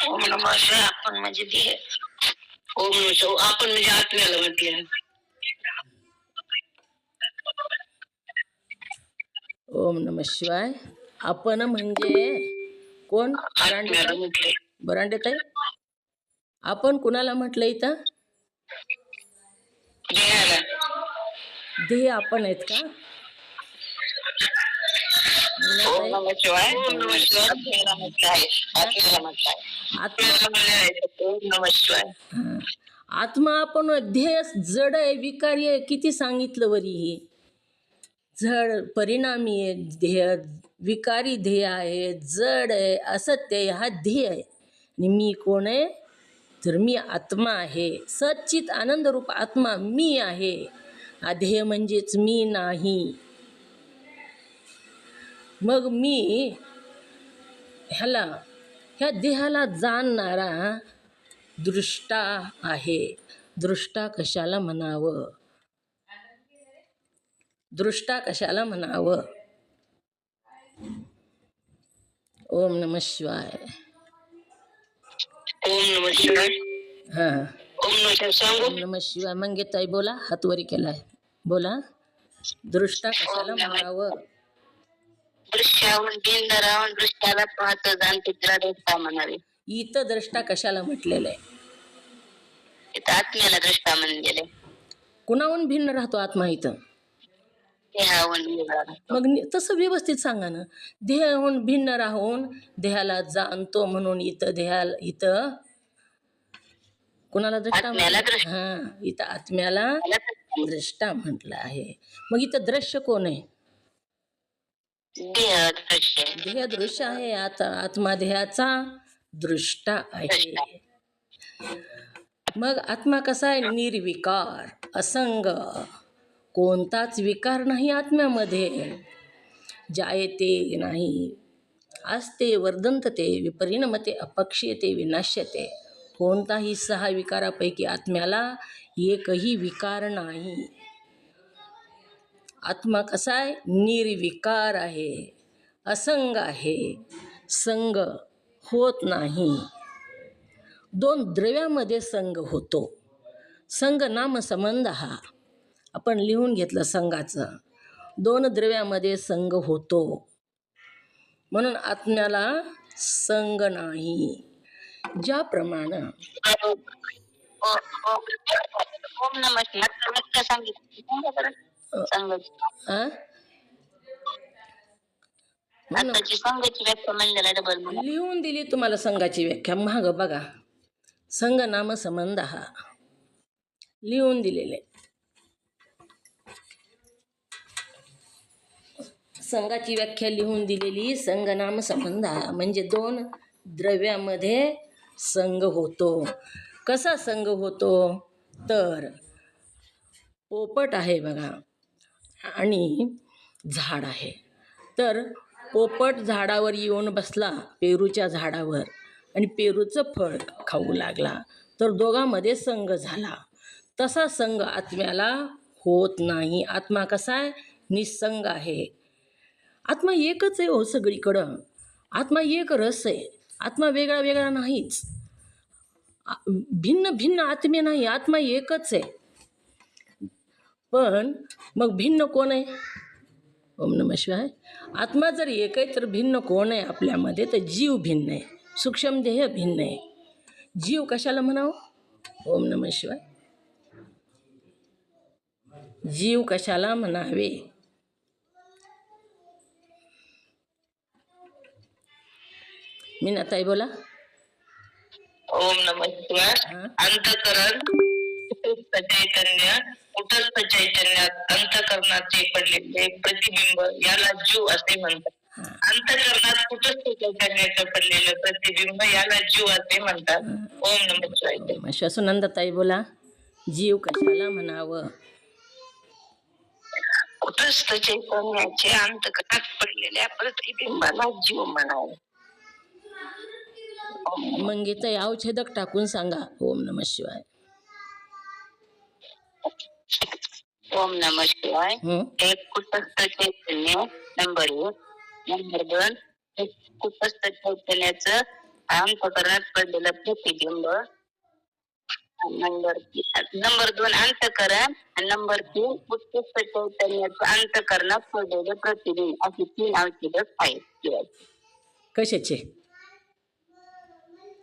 ओम नमः शिवाय आपण म्हणजे ध्येय. ओम नमः शिवाय आपण म्हणजे आत्म्याला म्हटलं. ओम नमः शिवाय आपण म्हणजे कोण? बरांडे ताई, आपण कुणाला म्हटलं इथं? ध्येय आपण आहेत का? आत्मा आपण ध्येय जड आहे, विकारी आहे, किती सांगितलं वरी. हे जड परिणामी आहे ध्येय, विकारी ध्येय आहे, जड आहे, असत्य आहे, हा ध्येय आहे. आणि मी कोण आहे? तर मी आत्मा आहे, सच्चित आनंदरूप आत्मा मी आहे. हा ध्येय म्हणजेच मी नाही. मग मी ह्या देहाला जाणणारा दृष्टा आहे. दृष्टा कशाला म्हणावं? दृष्टा कशाला म्हणावं? ओम नमः शिवाय. ओम नमः शिवाय. हां, ओम नमः शिवाय सांगू. ओम नमः शिवाय. मंगेताई बोला, हात वरी केलाय, बोला. दृष्टा कशाला म्हणावं? दृश्याहून भिन्न राहून दृश्याला पाहतो जाणते तिला दृष्टा म्हणावे. इथं दृष्टा कशाला म्हटलेलं आहे? इथं आत्म्याला दृष्टा म्हणलेले. कुणाहून भिन्न राहतो आत्मा इथं? देहाहून वेगळा राहतो. मग तसं व्यवस्थित सांगा ना. देहाहून भिन्न राहून देहाला जाणतो म्हणून इथं कुणाला दृष्टा आत्म्याला म्हटलं? दृष्टा. हां, इथं आत्म्याला दृष्टा म्हटलं आहे. मग इथं दृश्य कोण आहे? देह दृश्य. देह दृश्य आहे. आता आत्मा देहाचा दृष्टा आहे. मग आत्मा कसा आहे? निर्विकार, असंग, कोणताच विकार नाही आत्म्यामध्ये. जायते नाही, असते, वर्धंतते, विपरिणमते, अपक्षयते, विनाश्यते. कोणताही 6 विकारापैकी आत्म्याला एकही विकार नाही. आत्मा कसा आहे? निर्विकार आहे, असंग आहे, संग होत नाही. 2 द्रव्यामध्ये संग होतो. संग नाम संबंध हा आपण लिहून घेतलं संघाचं. 2 द्रव्यामध्ये संग होतो म्हणून आत्म्याला संग नाही. ज्याप्रमाणे ओम नमः शिवाय सांगितलं. आताची संघाची व्याख्या म्हणलेला डबल म्हणा. लिहून दिली तुम्हाला संघाची व्याख्या. महाग बघा, संघ नाम संबंध हा लिहून दिलेले. संघाची व्याख्या लिहून दिलेली. संघ नाम संबंध हा म्हणजे 2 द्रव्यामध्ये संघ होतो. कसा संघ होतो? तर पोपट आहे बघा आणि झाड आहे. तर पोपट झाडावर येऊन बसला, पेरूच्या झाडावर, आणि पेरूचं फळ खाऊ लागला. तर दोघांमध्ये संघ झाला. तसा संघ आत्म्याला होत नाही. आत्मा कसा आहे? निसंग आहे. आत्मा एकच आहे हो सगळीकडं. आत्मा एक रस आहे. आत्मा वेगळा वेगळा नाहीच. भिन्न भिन्न आत्मे नाही, आत्मा एकच आहे. पण मग भिन्न कोण आहे? ओम नमः शिवाय. आत्मा जर एक आहे तर भिन्न कोण आहे आपल्यामध्ये? तर जीव भिन्न आहे, सूक्ष्म देह भिन्न आहे. जीव कशाला म्हणावं? ओम नमः शिवाय. जीव कशाला म्हणावे? मीनाताई बोला. ओम नमः शिवाय. अंतःकरण चैतन्य, कुटस्थ चैतन्यात अंतःकरणाचे पडलेले प्रतिबिंब याला जीव असे म्हणतात. अंतःकरणात कुटस्थ चैतन्याचं पडलेलं प्रतिबिंब याला जीव असे म्हणतात. ओम नमः शिवाय. श्वासनंदताई बोला. जीव कशाला म्हणावं? कुटस्थ चैतन्याचे अंतःकरणात पडलेल्या प्रतिबिंबाला जीव म्हणावे. मंगेताई अवच्छेदक टाकून सांगा. ओम नमः शिवाय. ओम नमः शिवाय. एक कुटस्थ चैतन्य नंबर 1. नंबर 2 कुटस्थ चैतन्याचं अंतःकरणात पडलेलं प्रतिबिंब. नंबर 2 अंतःकरण. आणि नंबर 3 कुटस्थ चैतन्याचं अंतःकरणात पडलेलं प्रतिबिंब. असे 3 अवच्छेदक आहेत. कशाचे?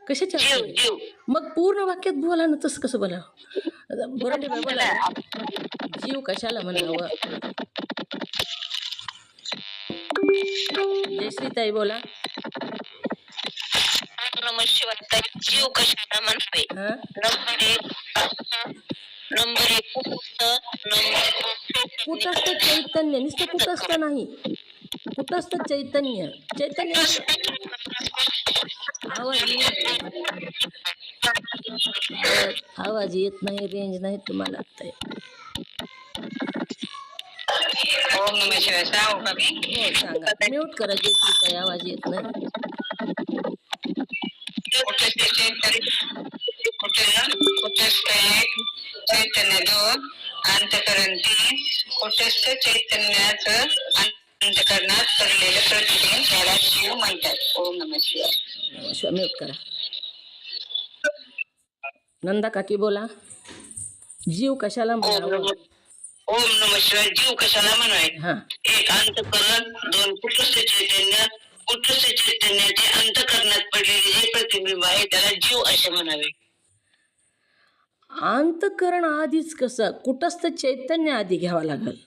कशाचे? जीव. मग पूर्ण वाक्यात बोला ना. तसं कसं बोला? बरोबर बोला. जीव कशाला म्हणावं? जयश्रीताई बोला. नमः शिवाय. जीव कशाला म्हणावे? नंबर 1 कुटस्थ चैतन्य. नुसतं कुटस्थ नाही, कुटस्थ चैतन्य. चैतन्य आवाज येत आवाज येत नाही, रेंज नाही तुम्हाला आता. ओम नमः शिवाय. सांगू का मी? हो सांगा. म्यूट करा जे काही आवाज येत नाही. कुटस्थ चैतन्य, कुटस्थ एक, चैतन्य दोन, अंतकरण तीन. कुटस्थ चैतन्याचं अंतकरणात पडलेलं प्रतिबिंब याला जीव म्हणतात. ओम नमः शिवाय. शिवाय म्यूट करा. नंदा काकी बोला. जीव कशाला म्हणावं? ओम नमः शिवाय. जीव कशाला म्हणावे? हा. एक अंतकरण, दोन कुटस्थ चैतन्य. कुटस्थ चैतन्याचे अंतकरणात पडलेले जे प्रतिबिंब आहे त्याला जीव असे म्हणावे. अंतकरण आधीच कसं? कुटस्थ चैतन्य आधी घ्यावं लागेल.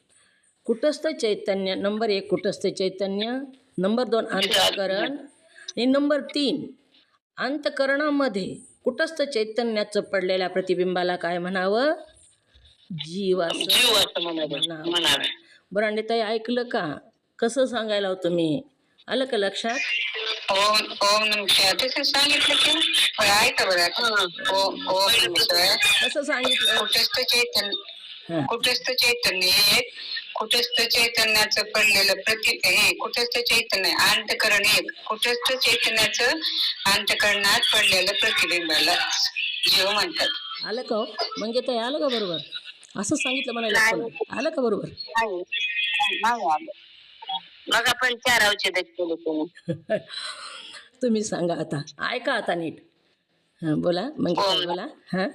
कुटस्थ चैतन्य नंबर 1 कुटस्थ चैतन्य, नंबर 2 अंतकरण आणि नंबर 3 अंतकरणामध्ये कुटस्थ चैतन्याचं पडलेल्या प्रतिबिंबाला काय म्हणावं? जीव असं म्हणावं. बरांडेताई ऐकलं का? कसं सांगायला होतं मी? आलं का लक्षात? ओम नमः शिवाय. तसं सांगितलं की ऐका बरं. ओम नमः शिवाय. कसं सांगितलं? कुटस्थ चैतन्य एक, कुटस्थ चैतन्याचं पडलेलं कुटस्थ चैतन्य अंतकरण एक, कुटस्थ चैतन्याचं अंतकरणात पडलेलं प्रतिबिंबाला जीव म्हणतात. आलं का हो? म्हणजे ते आलं का बरोबर? असं सांगितलं म्हणायला. आलं का बरोबर? मग आपण 4 औषध केले. तुम्ही सांगा आता. ऐका आता नीट. हां बोला. म्हणजे बोला. हां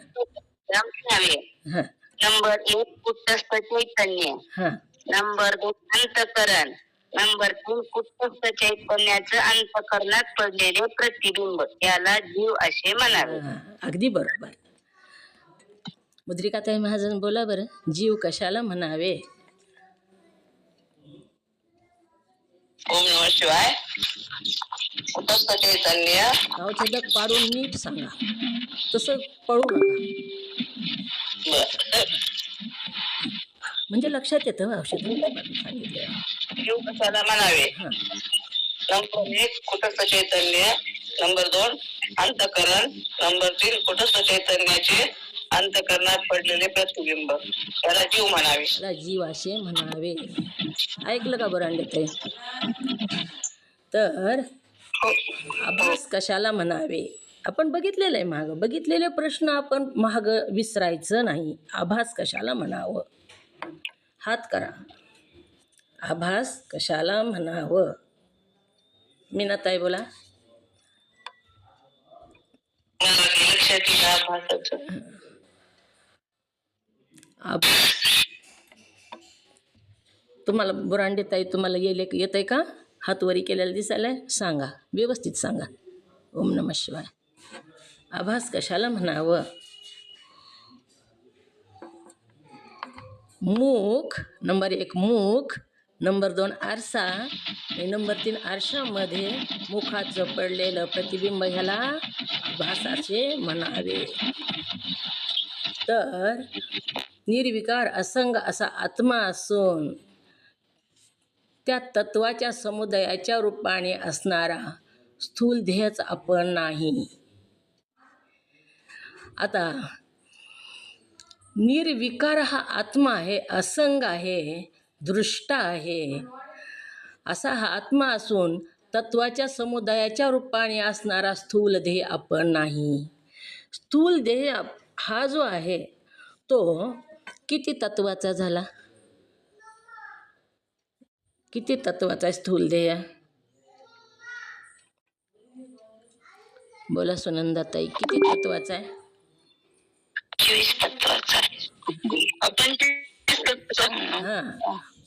हां नंबर 1 कुटस्थ चैतन्य, हां नंबर 2 अंतकरण, नंबर 3 कुटस्थ चैतन्याचं अंतकरणात पडलेले प्रतिबिंब याला जीव असे म्हणावे. अगदी बरोबर. मुद्रिकाताई महाजन बोला बरं. जीव कशाला म्हणावे? ओम नमः शिवाय. कुटस्थ चैतन्य. औषधक पाडून नीट सांगा. तसं पळू नका. म्हणजे लक्षात येतं औषध सांगितलं. जीव कशाला म्हणावे? नंबर 1 कुटस्थ चैतन्य, नंबर 2 अंतकरण, नंबर 3 कुटस्थ चैतन्याचे अंतकरणात पडलेले प्रतिबिंब त्याला जीव म्हणावे. त्याला जीव असे म्हणावे. ऐकलं का बरांडेताई? तर आभास कशाला म्हणावे? आपण बघितलेलं आहे मागं. बघितलेले प्रश्न आपण मागं विसरायचं नाही. आभास कशाला म्हणावं? हात करा. आभास कशाला म्हणावं? मीनाताई बोला. तुम्हाला बुरांडेताई तुम्हाला येत आहे का? हात वरी केलेला दिसायला सांगा. व्यवस्थित सांगा. ओम नमः शिवाय. आभास कशाला म्हणावं? मुख नंबर 1 मुख, नंबर 2 आरसा आणि नंबर 3 आरशामध्ये मुखाचं पडलेलं प्रतिबिंब ह्याला आभासाचे म्हणावे. तर निर्विकार असंग असा आत्मा असून त्या तत्वाच्या समुदायाच्या रूपाने असणारा स्थूल देहच आपण नाही. आता निर्विकार हा आत्मा आहे, असंग आहे, दृष्ट आहे, असा हा आत्मा असून तत्वाच्या समुदायाच्या रूपाने असणारा स्थूल देह आपण नाही. स्थूल देह हा जो आहे तो किती तत्वाचा झाला? किती तत्वाचा स्थूल देह? बोला सुनंदाताई. किती तत्वाचा आहे? 25 तत्वाचा.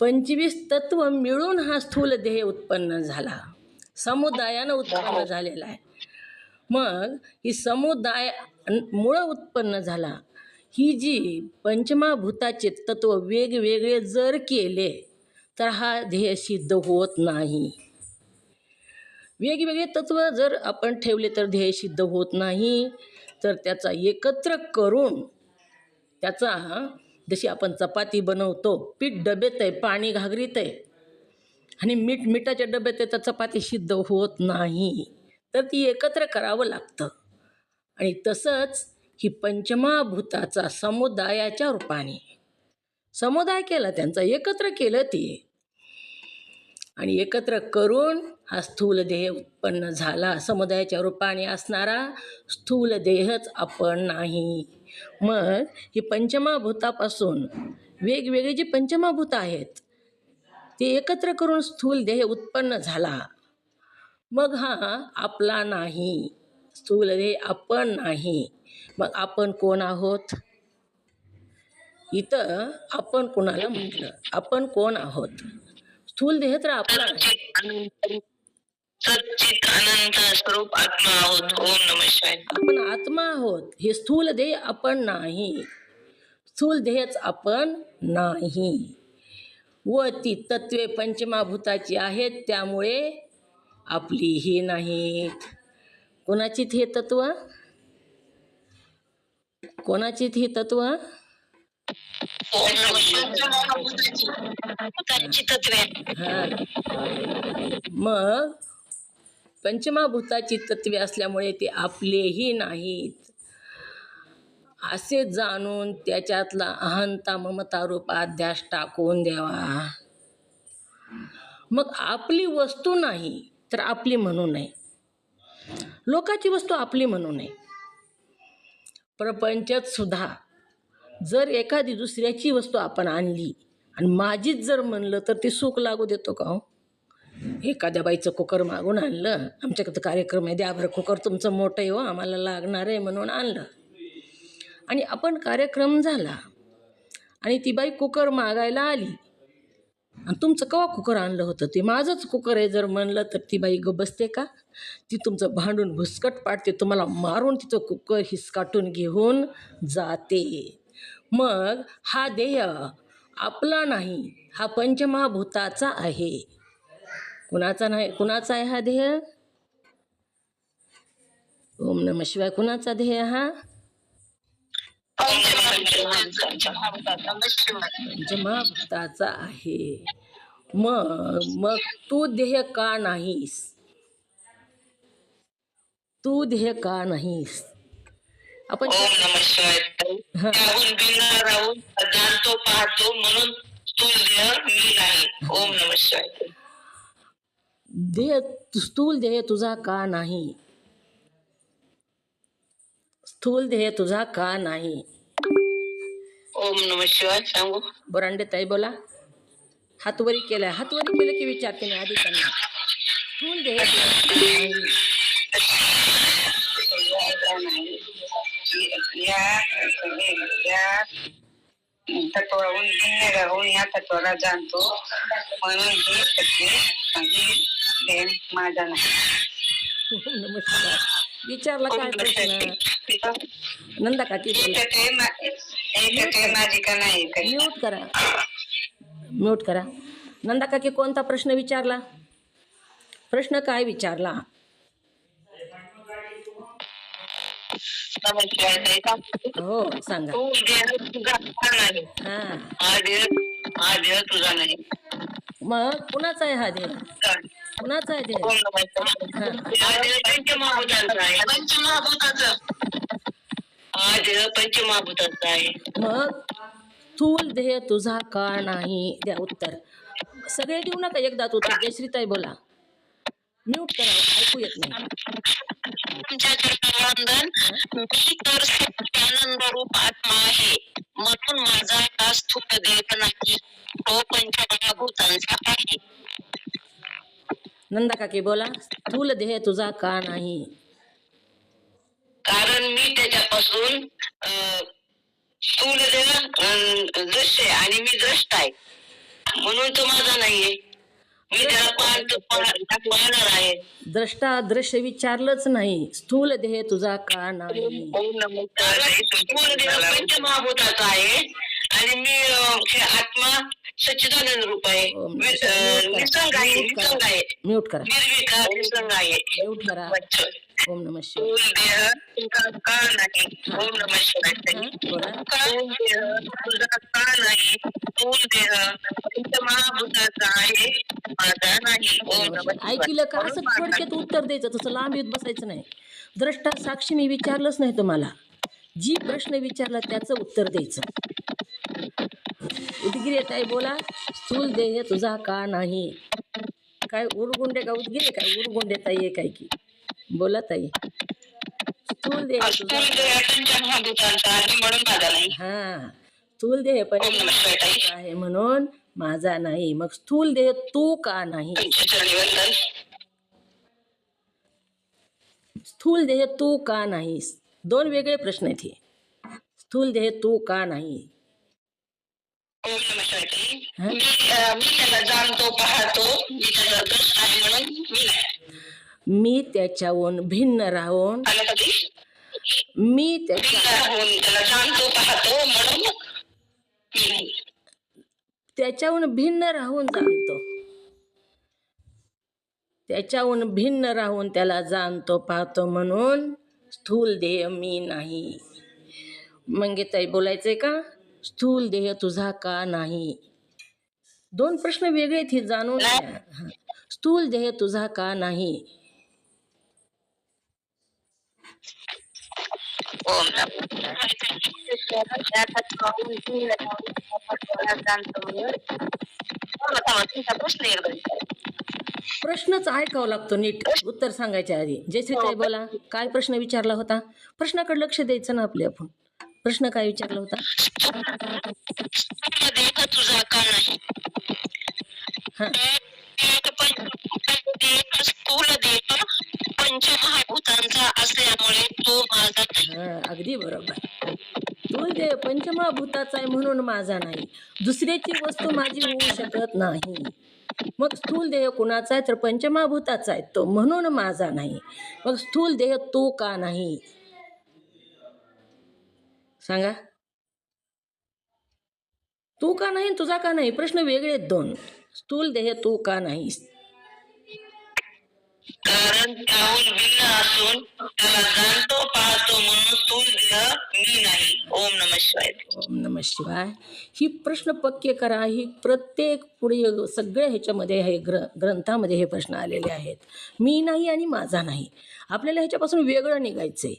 25 तत्व मिळून हा स्थूल देह उत्पन्न झाला. समुदायानं उत्पन्न झालेला आहे. मग ही समुदाय मुळं उत्पन्न झाला. ही जी पंचमहाभूताचे तत्व वेगवेगळे जर केले तर हा ध्येय सिद्ध होत नाही. वेगवेगळे तत्व जर आपण ठेवले तर ध्येय सिद्ध होत नाही. तर त्याचा एकत्र करून त्याचा जशी आपण चपाती बनवतो, पीठ डबेत आहे, पाणी घागरीत आहे, आणि मिठाच्या डब्यात आहे तर चपाती सिद्ध होत नाही, तर ती एकत्र करावं लागतं. आणि तसंच ही पंचमहाभूताचा समुदायाच्या रूपाने समुदाय केला, त्यांचा एकत्र केलं ते, आणि एकत्र करून हा स्थूल देह उत्पन्न झाला. समुदायाच्या रूपाने असणारा स्थूल देहच आपण नाही. मग ही पंचमहाभूतापासून वेगवेगळी जी पंचमहाभूत आहेत ते एकत्र करून स्थूल देह उत्पन्न झाला. मग हा आपला नाही, स्थूल देह आपण नाही. मग आपण कोण आहोत? इथं आपण कोणाला म्हटलं? आपण कोण आहोत? स्थूल देह तर आपला नाही. सच्चित अनंत स्वरूप आत्मा आहोत. ओम नमः शिवाय. आपण आत्मा आहोत. हे स्थूल देह आपण नाही, स्थूल देहच आपण नाही. व ती तत्वे पंचमहाभूताची आहेत, त्यामुळे आपली ही नाहीत. कोणाचीत हे तत्व? कोणाचीत ही तत्व? ओम नमः शिवाय. तत्वे. हा. मग पंचमहाभूताची तत्वे असल्यामुळे ते आपलेही नाहीत असे जाणून त्याच्यातला अहंता ममता रूपात ध्यास टाकून द्यावा. मग आपली वस्तू नाही तर आपली म्हणू नये, लोकाची वस्तू आपली म्हणू नये. प्रपंचात सुद्धा जर एखादी दुसऱ्याची वस्तू आपण आणली आणि माझीच जर म्हणलं तर ते सुख लागू देतो का हो? एखाद्या बाईचं कुकर मागून आणलं, आमच्याकडं कार्यक्रम आहे, द्या बरं कुकर तुमचं मोठं आहे हो, आम्हाला लागणार आहे म्हणून आणलं, आणि आपण कार्यक्रम झाला आणि ती बाई कुकर मागायला आली आणि तुमचं केव्हा कुकर आणलं होतं, ते माझंच कुकर आहे जर म्हणलं तर ती बाई गप्प बसते का? ती तुमचं भांडून भुसकट पाडते, तुम्हाला मारून तिचं कुकर हिसकाटून घेऊन जाते. मग हा देह आपला नाही, हा पंचमहाभूताचा आहे. कुणाचा नाही? कुणाचा आहे हा देह? ओम नमः शिवाय. कुणाचा देह हा? पंचमहाभूताचा आहे. मग तू देह का नाहीस? तू देह का नाहीस? आपण राहून जाणतो पाहतो म्हणून स्थूल देह मी नाही. ओम नमः शिवाय. देह स्थूल देह तुझा का नाही? स्थूल देह तुझा का नाही? ओम नमः शिवाय. सांगू? बोरांडे ताई बोला. हातवरी केलाय, हातवरी केलं की विचारते मी आधी त्यांना. स्थूल देह तुझा का नाही? या तत्वाहून भिन्न राहून या तत्वाला जाणतो म्हणून हे तत्वे माझा नाही. नमस्कार. विचारला काय प्रश्न? नंदा काकी बोला. माझी का नाही? म्यूट करा, म्यूट करा. नंदा काकी कोणता प्रश्न विचारला? प्रश्न काय विचारला? हो सांगा. हा देह तुझा नाही. मग कुणाचा आहे हा देह? कुणाचा आहे देह? पंचमहाभूताचा आहे. मग स्थूल देह तुझा का नाही? द्या उत्तर. सगळे देऊ नका एकदाच उत्तर. जयश्रीताई बोला. म्यूट करा, ऐकू येत नाही. मी तर आनंद रूप आत्मा आहे म्हणून माझा हा स्थूल देह नाही, तो पंचमहाभूतांचा आहे. नंदा काकी बोला. स्थूल देह तुझा का नाही? कारण मी त्याच्यापासून स्थूल देह दृश्य आणि मी द्रष्टा आहे म्हणून तो माझा नाहीये. मी त्याला पाहणार आहे. द्रष्टा दृश्य विचारलंच नाही. स्थूल देह तुझा का नाही? स्थूल देह पंचमहाभूताचा आहे आणि मी हे आत्मा सच्चिदानंद रूप आहे. निसंग आहे. म्यूट करा, निर्विकार निसंग आहे. म्यूट करा. ओम नमः शिवाय. स्थूल देह तुझा का नाही. ओम नमः शिवाय ताई. हां बोला. स्थूल देह तुझा का नाही. स्थूल देह पंचमहाभूताचा आहे, माझा नाही. ओम नमः शिवाय. ऐकलं का? म्हणून असं माझा थोडक्यात उत्तर द्यायचं, तसं लांब येत बसायचं नाही. द्रष्टा साक्षी मी विचारलंच नाही तुम्हाला. जी प्रश्न विचारला त्याचं उत्तर द्यायचं. उदगिरे ताई बोला. स्थूल देह तुझा का नाही. काय उरगुंडे का उदगिरे काय उरगुंडे ताई आहे काय की. बोला ताई. स्थूल देह तुझा. स्थूल देह पंचमहाभूतांचा आहे, म्हणून माझा नाही. हा, स्थूल देह पण ओम नमः शिवाय ताई. आहे म्हणून माझा नाही. मग स्थूल देह तू का नाही. पंचचरणी वंदन. स्थूल देह तू का नाहीस. दोन वेगळे प्रश्न आहेत हे. स्थूल देह तू का नाही. ओम नमः शिवाय ताई. हा? मी त्याला जाणतो, पाहतो, मी त्याचा द्रष्टा आहे म्हणून मी नाही. मी त्याच्याहून भिन्न राहून. आलं का ते? मी भिन्न त्याच्या राहून त्याला जाणतो, पाहतो म्हणून मी नाही. त्याच्याहून भिन्न राहून जाणतो. त्याच्याहून भिन्न राहून त्याला जाणतो पाहतो म्हणून स्थूल देह मी नाही. मंगेताई बोलायचंय का. स्थूल देह तुझा का नाही. दोन प्रश्न वेगळे आहेत हे जाणून घ्या. हा. स्थूल देह तुझा का नाही. ओम नमः तुमचा प्रश्न एकदा विचारा. प्रश्नच ऐकावं लागतो नीट उत्तर सांगायच्या आधी. जयश्रीताई बोला. काय प्रश्न विचारला होता. प्रश्नाकडे लक्ष द्यायचं ना आपले आपण. प्रश्न काय विचारला होता. स्थूल देह तुझा का नाही. हा. स्थूल देह पंचमहाभूतांचा असल्यामुळे तो माझा नाही. हा, अगदी बरोबर. स्थूल देह पंचमहाभूताचा आहे म्हणून माझा नाही. दुसऱ्याची वस्तू माझी होऊ शकत नाही. मग स्थूल देह कुणाचा आहे तर पंचमहाभूताचा आहे तो म्हणून माझा नाही. मग स्थूल देह तू का नाही. सांगा. तू का नाही तुझा का नाही प्रश्न वेगळे आहेत दोन. स्थूल देह तू का नाहीस. कारण त्याहून भिन्न असून त्याला जाणतो, पाहतो म्हणून स्थूल देह मी नाही. ओम नमः शिवाय. ओम नमः शिवाय. ही प्रश्न पक्के करा. ही प्रत्येक पुढे सगळ्या ह्याच्यामध्ये हे ग्रंथामध्ये हे प्रश्न आलेले आहेत. मी नाही आणि माझा नाही. आपल्याला ह्याच्यापासून वेगळं निघायचं आहे.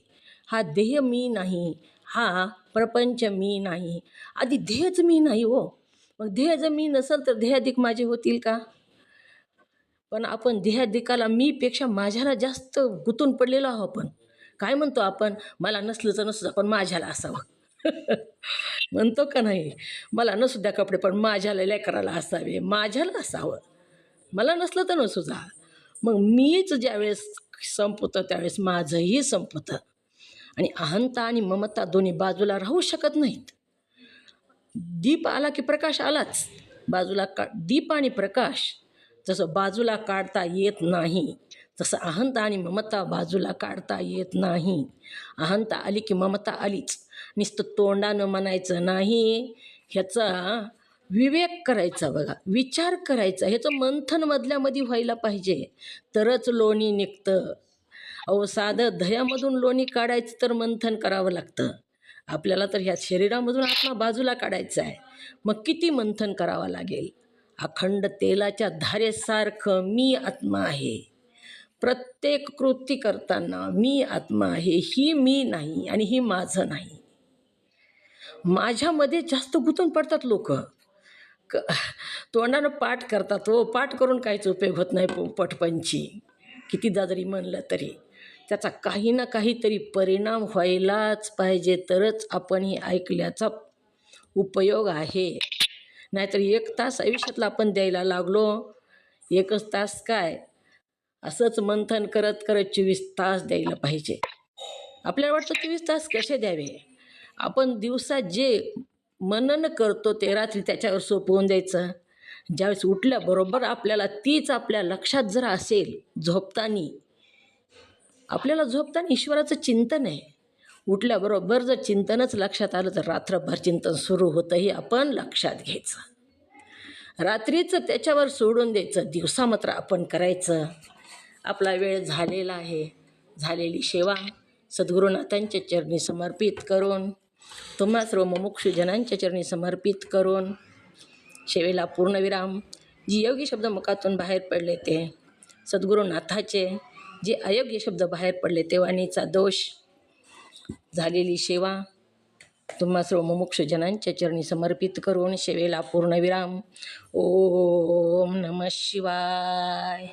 हा देह मी नाही. हा प्रपंच मी नाही. आधी देहच मी नाही हो. मग देह जर मी नसेल तर देहाधिक माझे होतील का. पण आपण देहाधिकाला मीपेक्षा माझ्याला जास्त गुंतून पडलेलो आहो आपण. काय म्हणतो आपण. मला नसलं तर नसलं पण माझ्याला असावं. म्हणतो का नाही. मला नसू द्या कपडे पण माझ्याला लेकराला असावे, माझ्याला असावं. मला नसलं तर नसू जा. मग मीच ज्यावेळेस संपवतं त्यावेळेस माझंही संपतं. आणि अहंता आणि ममता दोन्ही बाजूला राहू शकत नाहीत. दीप आला की प्रकाश आलाच. बाजूला दीप आणि प्रकाश जसं बाजूला काढता येत नाही तसं अहंता आणि ममता बाजूला काढता येत नाही. अहंता आली की ममता आलीच. नुसतं तोंडानं म्हणायचं नाही. ह्याचा विवेक करायचा बघा. विचार करायचा. ह्याचं मंथन मधल्यामध्ये व्हायला पाहिजे तरच लोणी निघतं. अहो साधं दह्यामधून लोणी काढायचं तर मंथन करावं लागतं. आपल्याला तर ह्या शरीरामधून आत्मा बाजूला काढायचा आहे. मग किती मंथन करावं लागेल. अखंड तेलाच्या धारेसारखं मी आत्मा आहे. प्रत्येक कृती करताना मी आत्मा आहे. ही मी नाही आणि ही माझं नाही. माझ्यामध्ये जास्त गुंतून पडतात लोक. तोंडानं पाठ करतात. हो पाठ करून काहीच उपयोग होत नाही. पटपंची कितीदा जरी म्हणलं तरी त्याचा काही ना काहीतरी परिणाम व्हायलाच पाहिजे तरच आपण हे ऐकल्याचा उपयोग आहे. नाहीतर 1 तास आयुष्यातला आपण द्यायला लागलो. 1च तास काय असंच मंथन करत करत 24 तास द्यायला पाहिजे. आपल्याला वाटतं 24 तास कसे द्यावे. आपण दिवसात जे मनन करतो ते रात्री त्याच्यावर सोपवून द्यायचं. ज्यावेळेस उठल्याबरोबर आपल्याला तीच आपल्या लक्षात जर असेल. आपल्याला झोपताना ईश्वराचं चिंतन आहे. उठल्याबरोबर जर चिंतनच लक्षात आलं तर रात्रभर चिंतन सुरू होतं हे आपण लक्षात घ्यायचं. रात्रीचं त्याच्यावर सोडून द्यायचं. दिवसा मात्र आपण करायचं. आपला वेळ झालेला आहे. झालेली सेवा सद्गुरुनाथांच्या चरणी समर्पित करून, तुम्हा सर्व मुमुक्षुजनांच्या चरणी समर्पित करून सेवेला पूर्णविराम. जी योग्य शब्द मुखातून बाहेर पडले ते सद्गुरुनाथाचे, जे अयोग्य शब्द बाहेर पडले तेव्हानीचा दोष, झालेली सेवा तुम्हा सर्व मुमुक्षुजनांच्या चरणी समर्पित करून सेवेला पूर्णविराम. ओम नमः शिवाय.